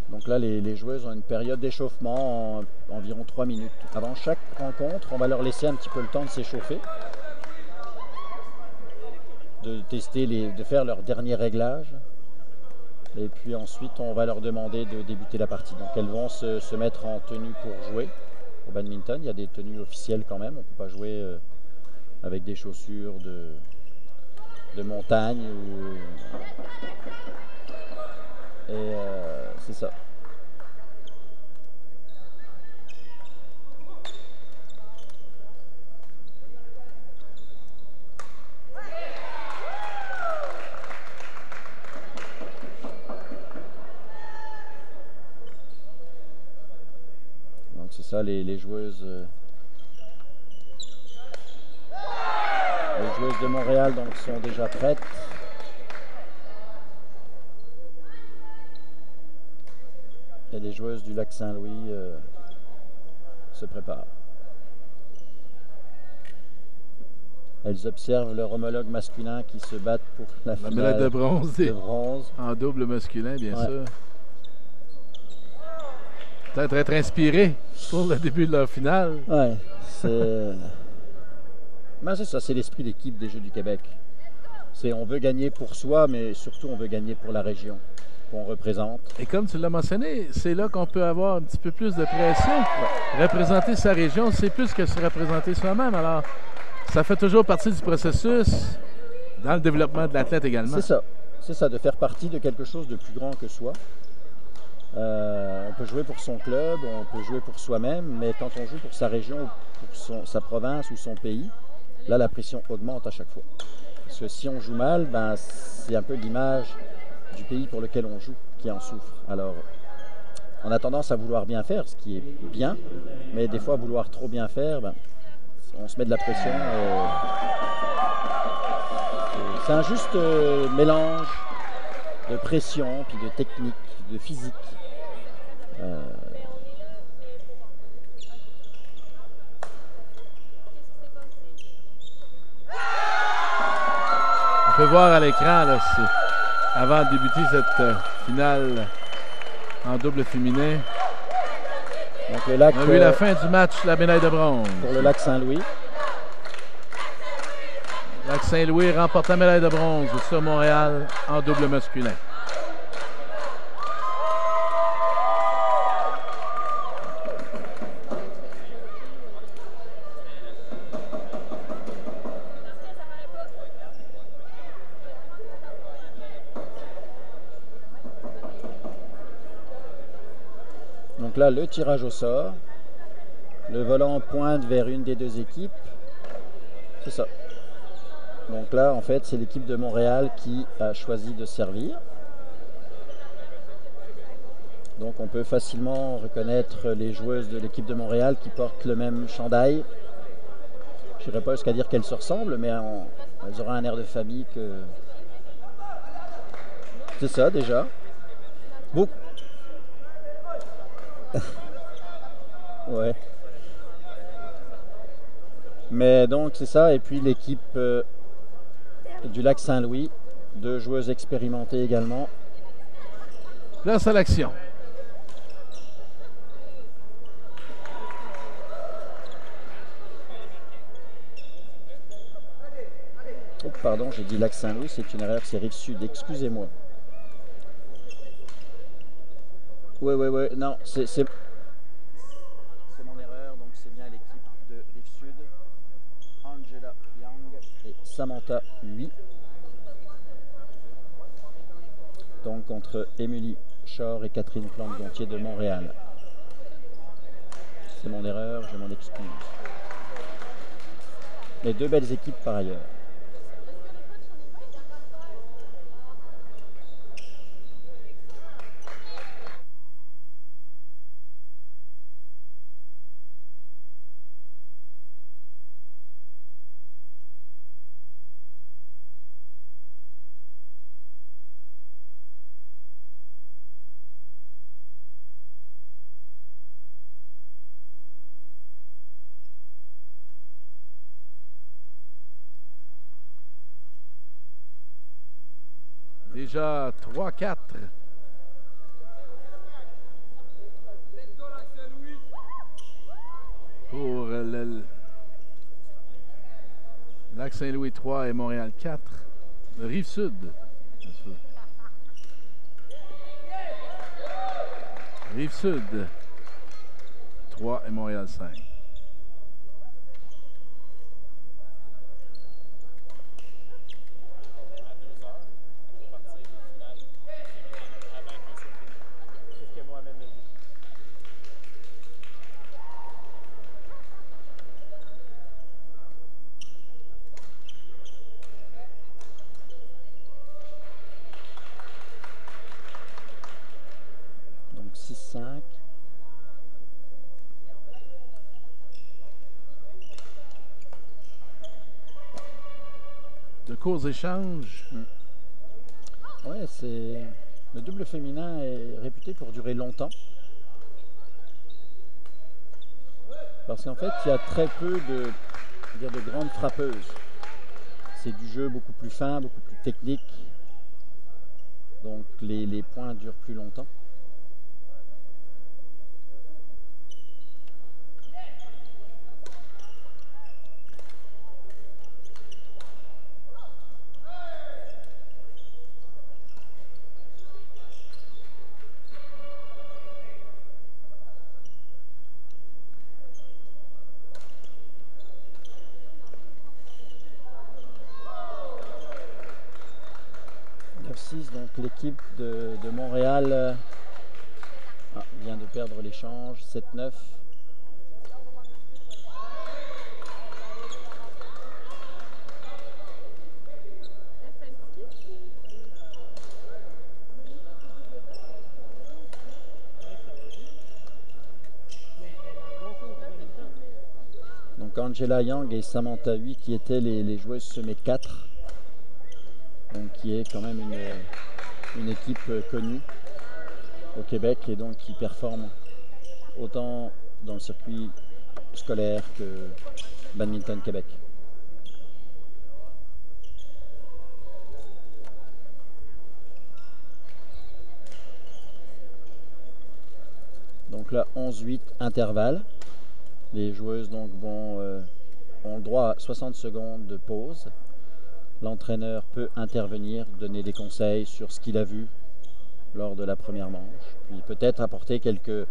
Speaker 4: Donc là, les joueuses ont une période d'échauffement environ 3 minutes. Avant chaque rencontre, on va leur laisser un petit peu le temps de s'échauffer. de tester, de faire leur dernier réglage. Et puis ensuite, on va leur demander de débuter la partie. Donc elles vont se mettre en tenue pour jouer au badminton. Il y a des tenues officielles quand même. On ne peut pas jouer avec des chaussures de montagne. Et c'est ça. Donc c'est ça, les joueuses de Montréal donc, sont déjà prêtes. Et les joueuses du Lac-Saint-Louis se préparent. Elles observent leur homologue masculin qui se battent pour la finale
Speaker 3: médaille de bronze. En double masculin, bien sûr. Peut-être être inspiré pour le début de leur finale.
Speaker 4: Ouais, c'est... Ben, c'est ça, c'est l'esprit d'équipe des Jeux du Québec. On veut gagner pour soi, mais surtout on veut gagner pour la région qu'on représente.
Speaker 3: Et comme tu l'as mentionné, c'est là qu'on peut avoir un petit peu plus de pression. Ouais. Représenter sa région, c'est plus que se représenter soi-même. Alors, ça fait toujours partie du processus dans le développement de l'athlète également.
Speaker 4: C'est ça, de faire partie de quelque chose de plus grand que soi. On peut jouer pour son club, on peut jouer pour soi-même, mais quand on joue pour sa région, pour sa province ou son pays, là la pression augmente à chaque fois. Parce que si on joue mal, ben, c'est un peu l'image du pays pour lequel on joue qui en souffre. Alors, on a tendance à vouloir bien faire, ce qui est bien, mais des fois vouloir trop bien faire, ben, on se met de la pression. C'est un juste mélange de pression, puis de technique, de physique.
Speaker 3: On peut voir à l'écran, avant de débuter cette finale en double féminin.
Speaker 4: Donc le lac,
Speaker 3: on a vu la fin du match, la médaille de bronze.
Speaker 4: Pour le Lac-Saint-Louis.
Speaker 3: Lac-Saint-Louis remporte la médaille de bronze sur Montréal en double masculin.
Speaker 4: Donc là, le tirage au sort. Le volant pointe vers une des deux équipes. C'est ça. Donc là, en fait, c'est l'équipe de Montréal qui a choisi de servir. Donc on peut facilement reconnaître les joueuses de l'équipe de Montréal qui portent le même chandail. Je n'irai pas jusqu'à dire qu'elles se ressemblent, mais elles auront un air de famille que... C'est ça, déjà. Beaucoup. Ouais. Mais donc c'est ça, et puis l'équipe du Lac-Saint-Louis, deux joueuses expérimentées également.
Speaker 3: Place à l'action.
Speaker 4: Oh, pardon, j'ai dit Lac-Saint-Louis, c'est une erreur, c'est Rive-Sud, excusez-moi. Ouais, non, c'est mon erreur, donc c'est bien l'équipe de Rive-Sud. Angela Young et Samantha Huy. Donc contre Émilie Shore et Catherine Plante-Gontier de Montréal. C'est mon erreur, je m'en excuse. Les deux belles équipes par ailleurs.
Speaker 3: Déjà 3-4. Pour le Lac-Saint-Louis 3 et Montréal 4. Rive-Sud. Rive-Sud. 3 et Montréal 5.
Speaker 4: Donc 6-5.
Speaker 3: De courts échanges.
Speaker 4: Ouais, c'est... Le double féminin est réputé pour durer longtemps. Parce qu'en fait, il y a très peu de grandes frappeuses. C'est du jeu beaucoup plus fin, beaucoup plus technique. Donc les points durent plus longtemps. Donc l'équipe de Montréal vient de perdre l'échange, 7-9. Donc Angela Yang et Samantha Hui qui étaient les joueuses semées 4. Donc qui est quand même une équipe connue au Québec et donc qui performe autant dans le circuit scolaire que Badminton Québec. Donc là 11-8 intervalle. Les joueuses donc ont le droit à 60 secondes de pause. L'entraîneur peut intervenir, donner des conseils sur ce qu'il a vu lors de la première manche, puis peut-être apporter quelques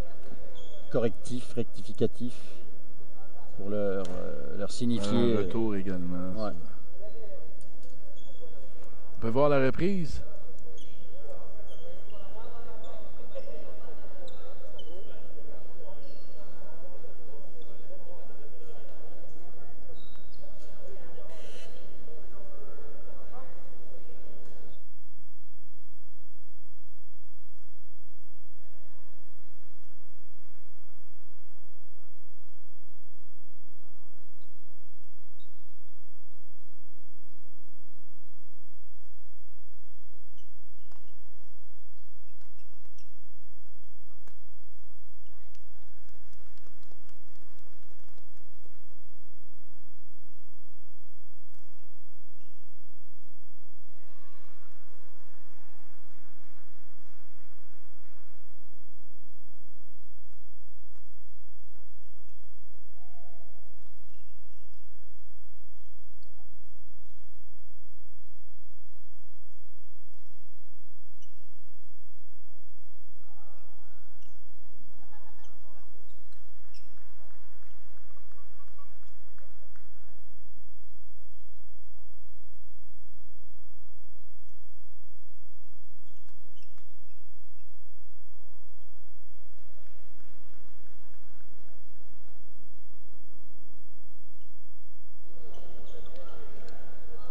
Speaker 4: correctifs, rectificatifs pour leur signifier.
Speaker 3: Un retour également.
Speaker 4: Ouais.
Speaker 3: On peut voir la reprise.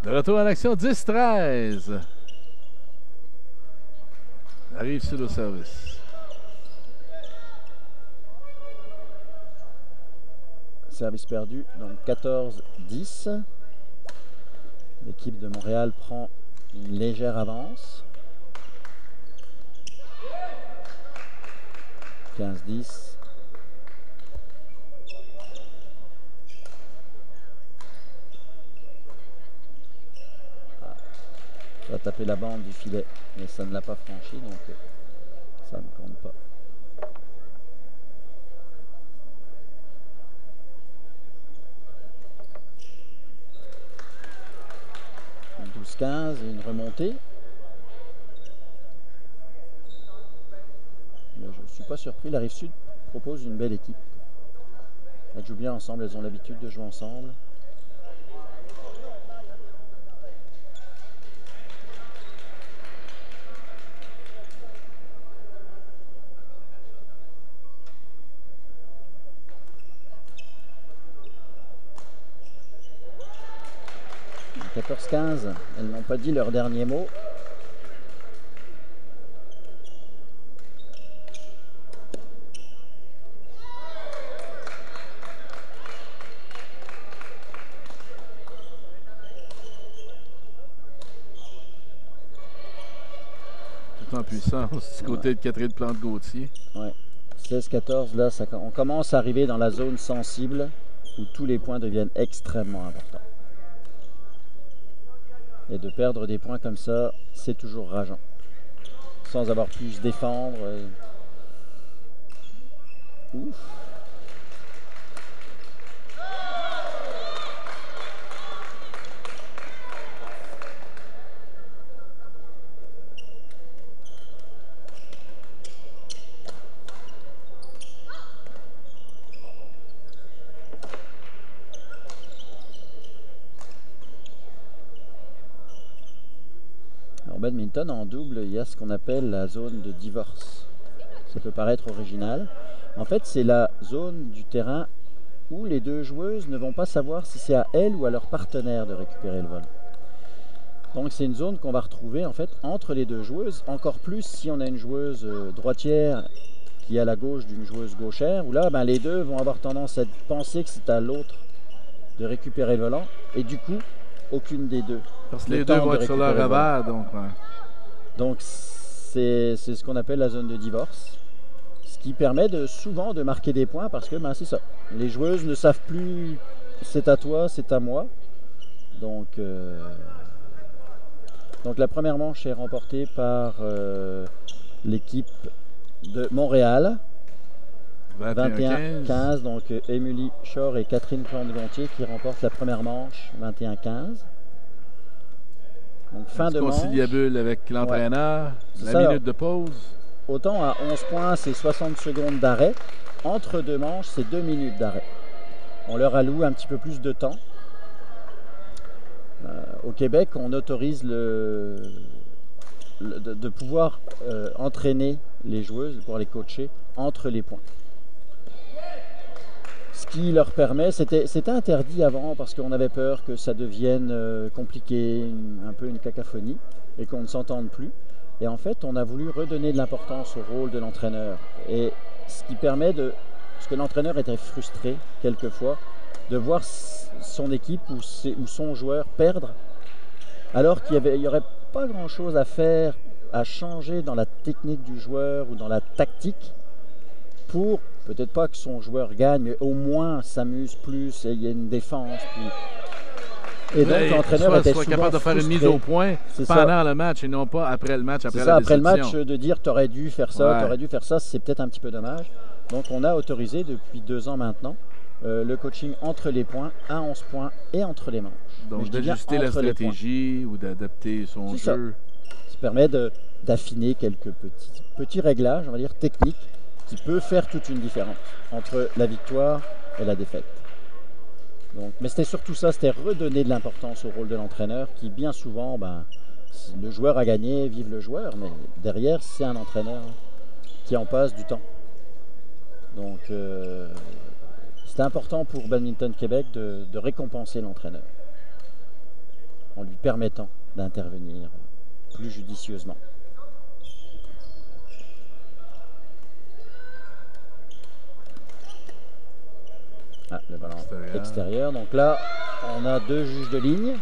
Speaker 3: De retour en action, 10-13. Arrive sur le service.
Speaker 4: Service perdu, donc 14-10. L'équipe de Montréal prend une légère avance. 15-10. Ça a tapé la bande du filet, mais ça ne l'a pas franchi, donc ça ne compte pas. 12-14. 14-15, une remontée. Mais je ne suis pas surpris, la Rive-Sud propose une belle équipe. Elles jouent bien ensemble, elles ont l'habitude de jouer ensemble. « 14-15, elles n'ont pas dit leur dernier mot.
Speaker 3: Tout en puissance du côté de Catherine Plante-Gauthier.
Speaker 4: Ouais. 16-14, là, on commence à arriver dans la zone sensible où tous les points deviennent extrêmement importants. Et de perdre des points comme ça, c'est toujours rageant. Sans avoir pu se défendre. Ouf. Badminton, en double, il y a ce qu'on appelle la zone de divorce. Ça peut paraître original. En fait, c'est la zone du terrain où les deux joueuses ne vont pas savoir si c'est à elles ou à leur partenaire de récupérer le vol. Donc c'est une zone qu'on va retrouver en fait entre les deux joueuses, encore plus si on a une joueuse droitière qui est à la gauche d'une joueuse gauchère, où là ben, les deux vont avoir tendance à penser que c'est à l'autre de récupérer le volant, et du coup, aucune des deux.
Speaker 3: Parce que les deux vont être sur leur revers, donc. Ouais.
Speaker 4: Donc c'est ce qu'on appelle la zone de divorce, ce qui permet souvent de marquer des points parce que ben, c'est ça. Les joueuses ne savent plus c'est à toi, c'est à moi. Donc la première manche est remportée par l'équipe de Montréal. 21-15, donc Émilie Shore et Catherine Plante-Gauthier qui remportent la première manche 21-15. Donc fin de manche.
Speaker 3: Conciliabule avec l'entraîneur, ouais. La minute de pause.
Speaker 4: Autant à 11 points, c'est 60 secondes d'arrêt. Entre deux manches, c'est 2 minutes d'arrêt. On leur alloue un petit peu plus de temps. Au Québec, on autorise de pouvoir entraîner les joueuses, pour les coacher, entre les points. Ce qui leur permet, c'était interdit avant parce qu'on avait peur que ça devienne compliqué, un peu une cacophonie, et qu'on ne s'entende plus. Et en fait, on a voulu redonner de l'importance au rôle de l'entraîneur. Et ce qui permet parce que l'entraîneur était frustré quelquefois, de voir son équipe ou son joueur perdre, alors qu'il n'y aurait pas grand-chose à faire, à changer dans la technique du joueur ou dans la tactique, pour peut-être pas que son joueur gagne, mais au moins s'amuse plus et il y a une défense. Et donc l'entraîneur était souvent
Speaker 3: capable de faire une mise au point pendant le match et non pas après le match, après la
Speaker 4: après le match, de dire t'aurais dû faire ça, t'aurais dû faire ça, c'est peut-être un petit peu dommage. Donc on a autorisé depuis 2 ans maintenant le coaching entre les points, à 11 points et entre les manches.
Speaker 3: Donc d'ajuster la stratégie ou d'adapter son jeu.
Speaker 4: Ça permet d'affiner quelques petits réglages, on va dire techniques, qui peut faire toute une différence entre la victoire et la défaite. Donc, mais c'était surtout ça, c'était redonner de l'importance au rôle de l'entraîneur qui bien souvent, le joueur a gagné, vive le joueur, mais derrière c'est un entraîneur qui en passe du temps. Donc c'était important pour Badminton Québec de récompenser l'entraîneur en lui permettant d'intervenir plus judicieusement. Le ballon extérieur. Donc là, on a 2 juges de ligne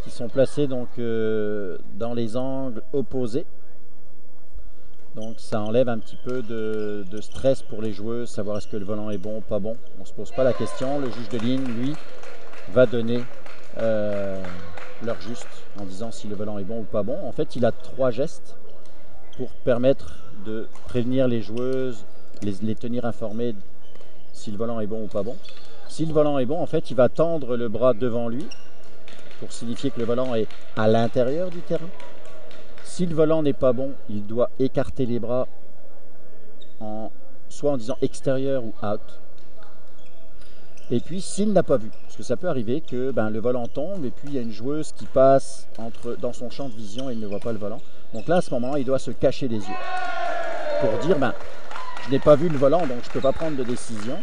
Speaker 4: qui sont placés donc dans les angles opposés. Donc ça enlève un petit peu de stress pour les joueuses, savoir est-ce que le volant est bon ou pas bon. On ne se pose pas la question. Le juge de ligne, lui, va donner leur juste en disant si le volant est bon ou pas bon. En fait, il a 3 gestes pour permettre de prévenir les joueuses, les tenir informées si le volant est bon ou pas bon. Si le volant est bon, en fait, il va tendre le bras devant lui pour signifier que le volant est à l'intérieur du terrain. Si le volant n'est pas bon, il doit écarter les bras soit en disant extérieur ou out. Et puis s'il n'a pas vu, parce que ça peut arriver que le volant tombe et puis il y a une joueuse qui passe dans son champ de vision et il ne voit pas le volant. Donc là, à ce moment-là, il doit se cacher les yeux pour dire je n'ai pas vu le volant, donc je ne peux pas prendre de décision.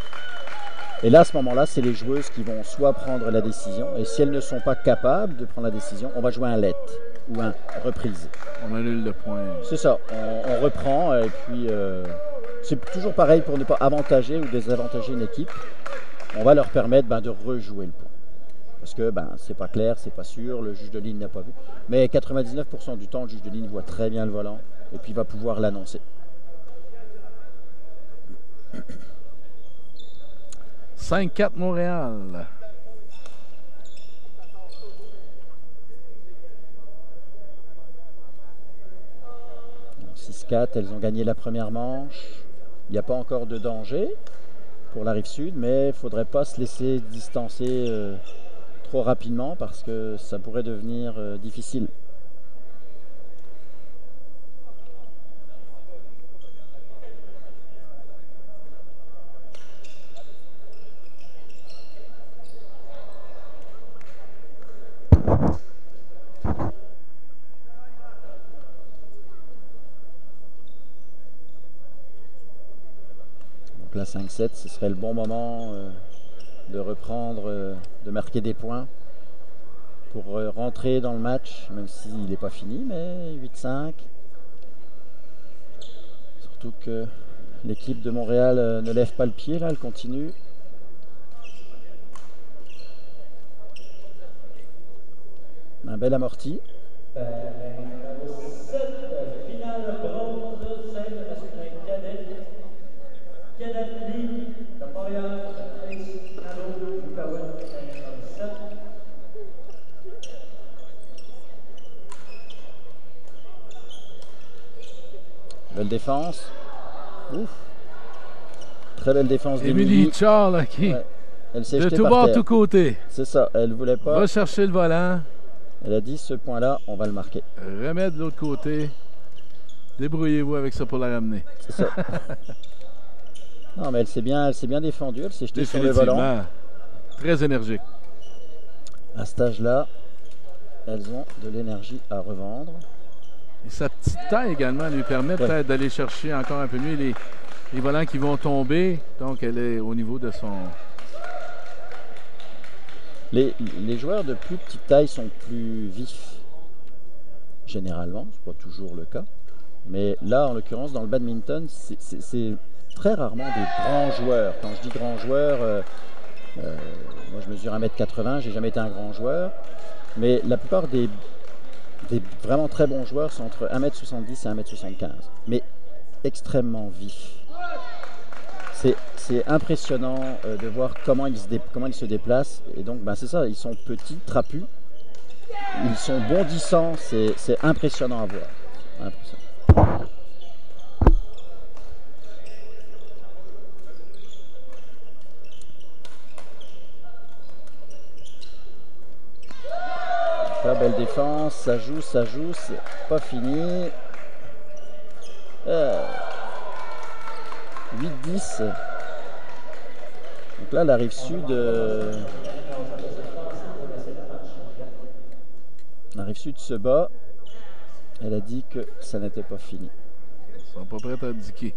Speaker 4: Et là, à ce moment-là, c'est les joueuses qui vont soit prendre la décision, et si elles ne sont pas capables de prendre la décision, on va jouer un let ou un reprise.
Speaker 3: On annule le point.
Speaker 4: C'est ça, on reprend, et puis c'est toujours pareil pour ne pas avantager ou désavantager une équipe. On va leur permettre de rejouer le point. Parce que c'est pas clair, c'est pas sûr, le juge de ligne n'a pas vu. Mais 99% du temps, le juge de ligne voit très bien le volant, et puis va pouvoir l'annoncer.
Speaker 3: 5-4 Montréal.
Speaker 4: Donc, 6-4, elles ont gagné la première manche. Il n'y a pas encore de danger pour la rive sud, mais il ne faudrait pas se laisser distancer trop rapidement parce que ça pourrait devenir difficile. La 5-7, ce serait le bon moment de reprendre, de marquer des points pour rentrer dans le match, même s'il n'est pas fini, mais 8-5. Surtout que l'équipe de Montréal ne lève pas le pied, là, elle continue. Un bel amorti. Belle défense. Ouf. Très belle défense
Speaker 3: d'Émilie Charles qui
Speaker 4: elle s'est
Speaker 3: de
Speaker 4: jetée
Speaker 3: tout
Speaker 4: par
Speaker 3: bord,
Speaker 4: terre.
Speaker 3: tout côté.
Speaker 4: C'est ça, elle voulait pas.
Speaker 3: Va chercher le volant.
Speaker 4: Elle a dit ce point-là, on va le marquer.
Speaker 3: Remets de l'autre côté. Débrouillez-vous avec ça pour la ramener.
Speaker 4: C'est ça. Non, mais elle s'est bien défendue, elle s'est jetée sur le volant.
Speaker 3: Très énergique.
Speaker 4: À cet âge-là, elles ont de l'énergie à revendre.
Speaker 3: Et sa petite taille également lui permet peut-être d'aller chercher encore un peu mieux les volants qui vont tomber. Donc, elle est au niveau de son...
Speaker 4: Les joueurs de plus petite taille sont plus vifs, généralement. Ce n'est pas toujours le cas. Mais là, en l'occurrence, dans le badminton, c'est très rarement des grands joueurs. Quand je dis grands joueurs, moi je mesure 1m80, j'ai jamais été un grand joueur. Mais la plupart des vraiment très bons joueurs sont entre 1m70 et 1m75. Mais extrêmement vifs. C'est impressionnant de voir comment ils se déplacent. Et donc, c'est ça, ils sont petits, trapus. Ils sont bondissants. C'est impressionnant à voir. Impressionnant. Là, belle défense. Ça joue. C'est pas fini. 8-10. Donc là, la rive sud se bat. Elle a dit que ça n'était pas fini.
Speaker 3: Ils sont pas prêts à indiquer.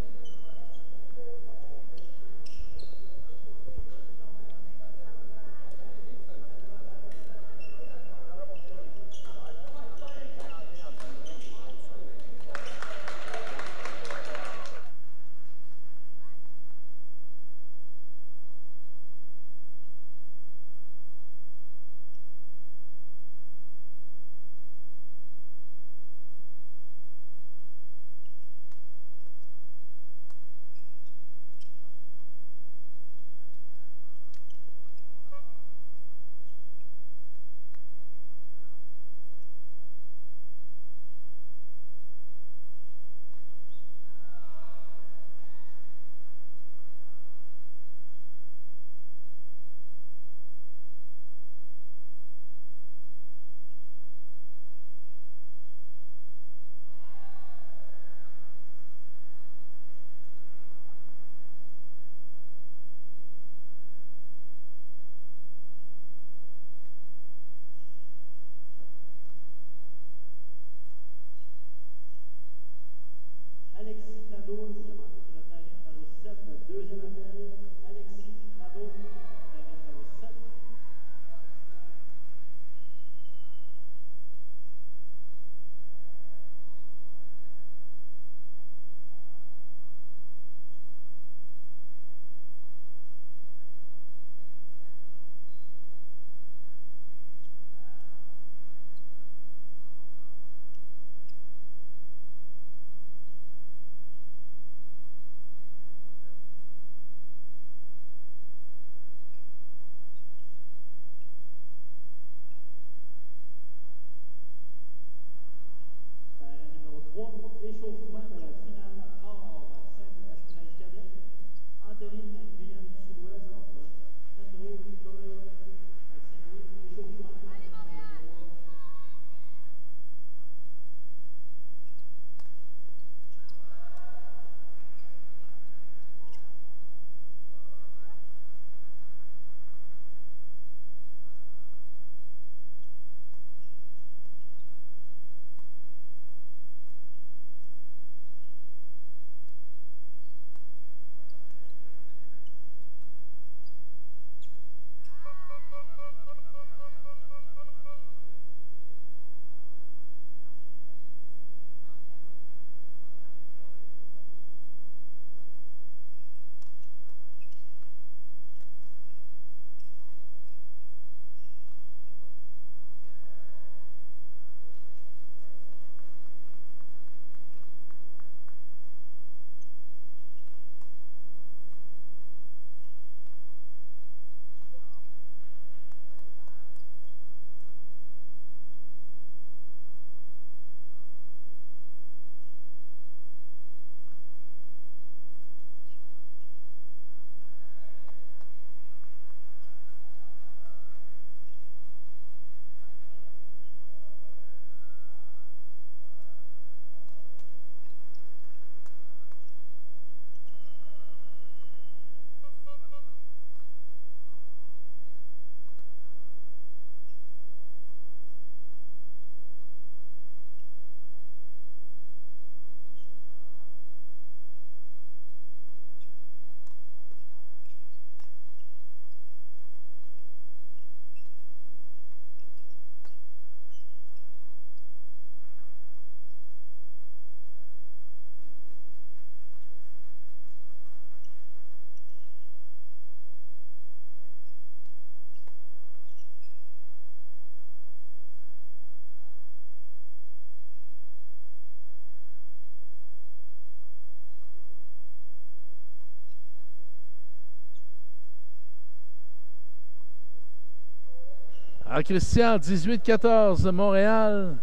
Speaker 3: Alors, Christian, 18-14, Montréal.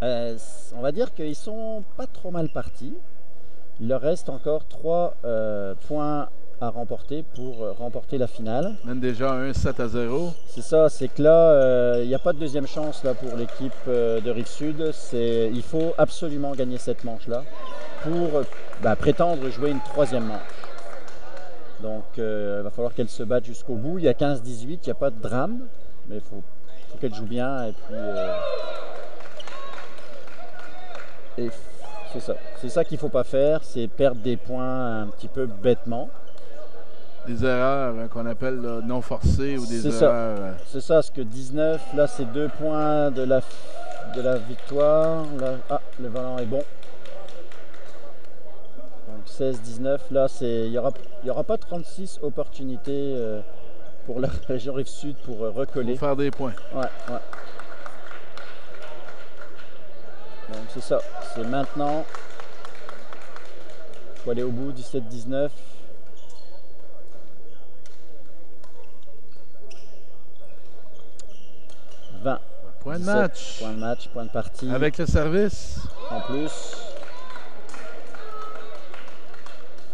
Speaker 4: On va dire qu'ils sont pas trop mal partis. Il leur reste encore 3 points à remporter pour remporter la finale.
Speaker 3: Mène déjà 1-7-0. C'est
Speaker 4: ça, c'est que là, il n'y a pas de deuxième chance là, pour l'équipe de Rive-Sud. Il faut absolument gagner cette manche-là pour prétendre jouer une 3e manche. Donc, il va falloir qu'elle se batte jusqu'au bout. Il y a 15-18, il n'y a pas de drame, mais il faut qu'elle joue bien. Et puis, c'est ça qu'il ne faut pas faire, c'est perdre des points un petit peu bêtement.
Speaker 3: Des erreurs qu'on appelle là, non forcées ou des erreurs.
Speaker 4: C'est ça, ce que 19, là c'est 2 points de la victoire. Là, le volant est bon. Donc 16-19, là il n'y aura pas 36 opportunités pour la région Rive-Sud pour recoller.
Speaker 3: Pour faire des points.
Speaker 4: Ouais. Donc c'est ça, c'est maintenant. Il faut aller au bout, 17-19.
Speaker 3: Point de match.
Speaker 4: Point de match, point de partie.
Speaker 3: Avec le service.
Speaker 4: En plus.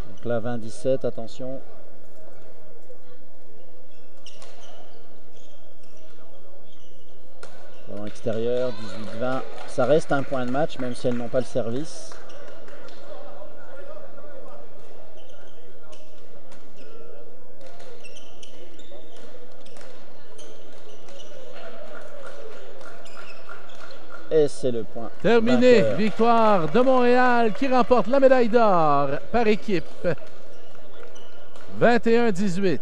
Speaker 4: Donc là, 20-17, attention. Ballon extérieur, 18-20. Ça reste un point de match, même si elles n'ont pas le service. Et c'est le point.
Speaker 3: Terminé. Victoire de Montréal qui remporte la médaille d'or par équipe. 21-18.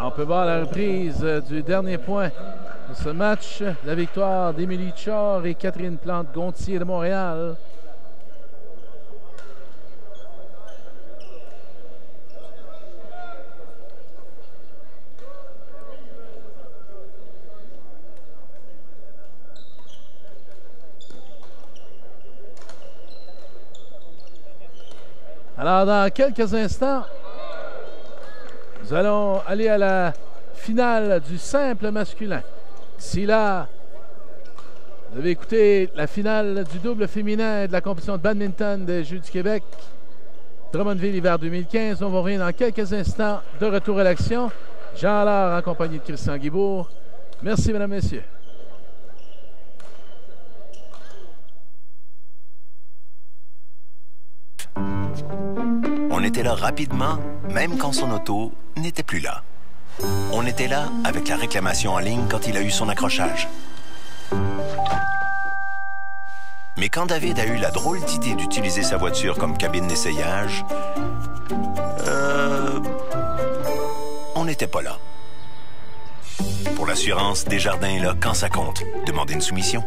Speaker 3: On peut voir la reprise du dernier point de ce match, la victoire d'Émilie Char et Catherine Plante-Gontier de Montréal. Alors, dans quelques instants, nous allons aller à la finale du simple masculin. D'ici là, vous avez écouté la finale du double féminin de la compétition de badminton des Jeux du Québec. Drummondville hiver 2015. On va revenir dans quelques instants de retour à l'action. Jean Allard en compagnie de Christian Guibourg. Merci, mesdames, messieurs.
Speaker 2: On était là rapidement, même quand son auto n'était plus là. On était là avec la réclamation en ligne quand il a eu son accrochage. Mais quand David a eu la drôle d'idée d'utiliser sa voiture comme cabine d'essayage, on n'était pas là. Pour l'assurance, Desjardins est là quand ça compte. Demandez une soumission.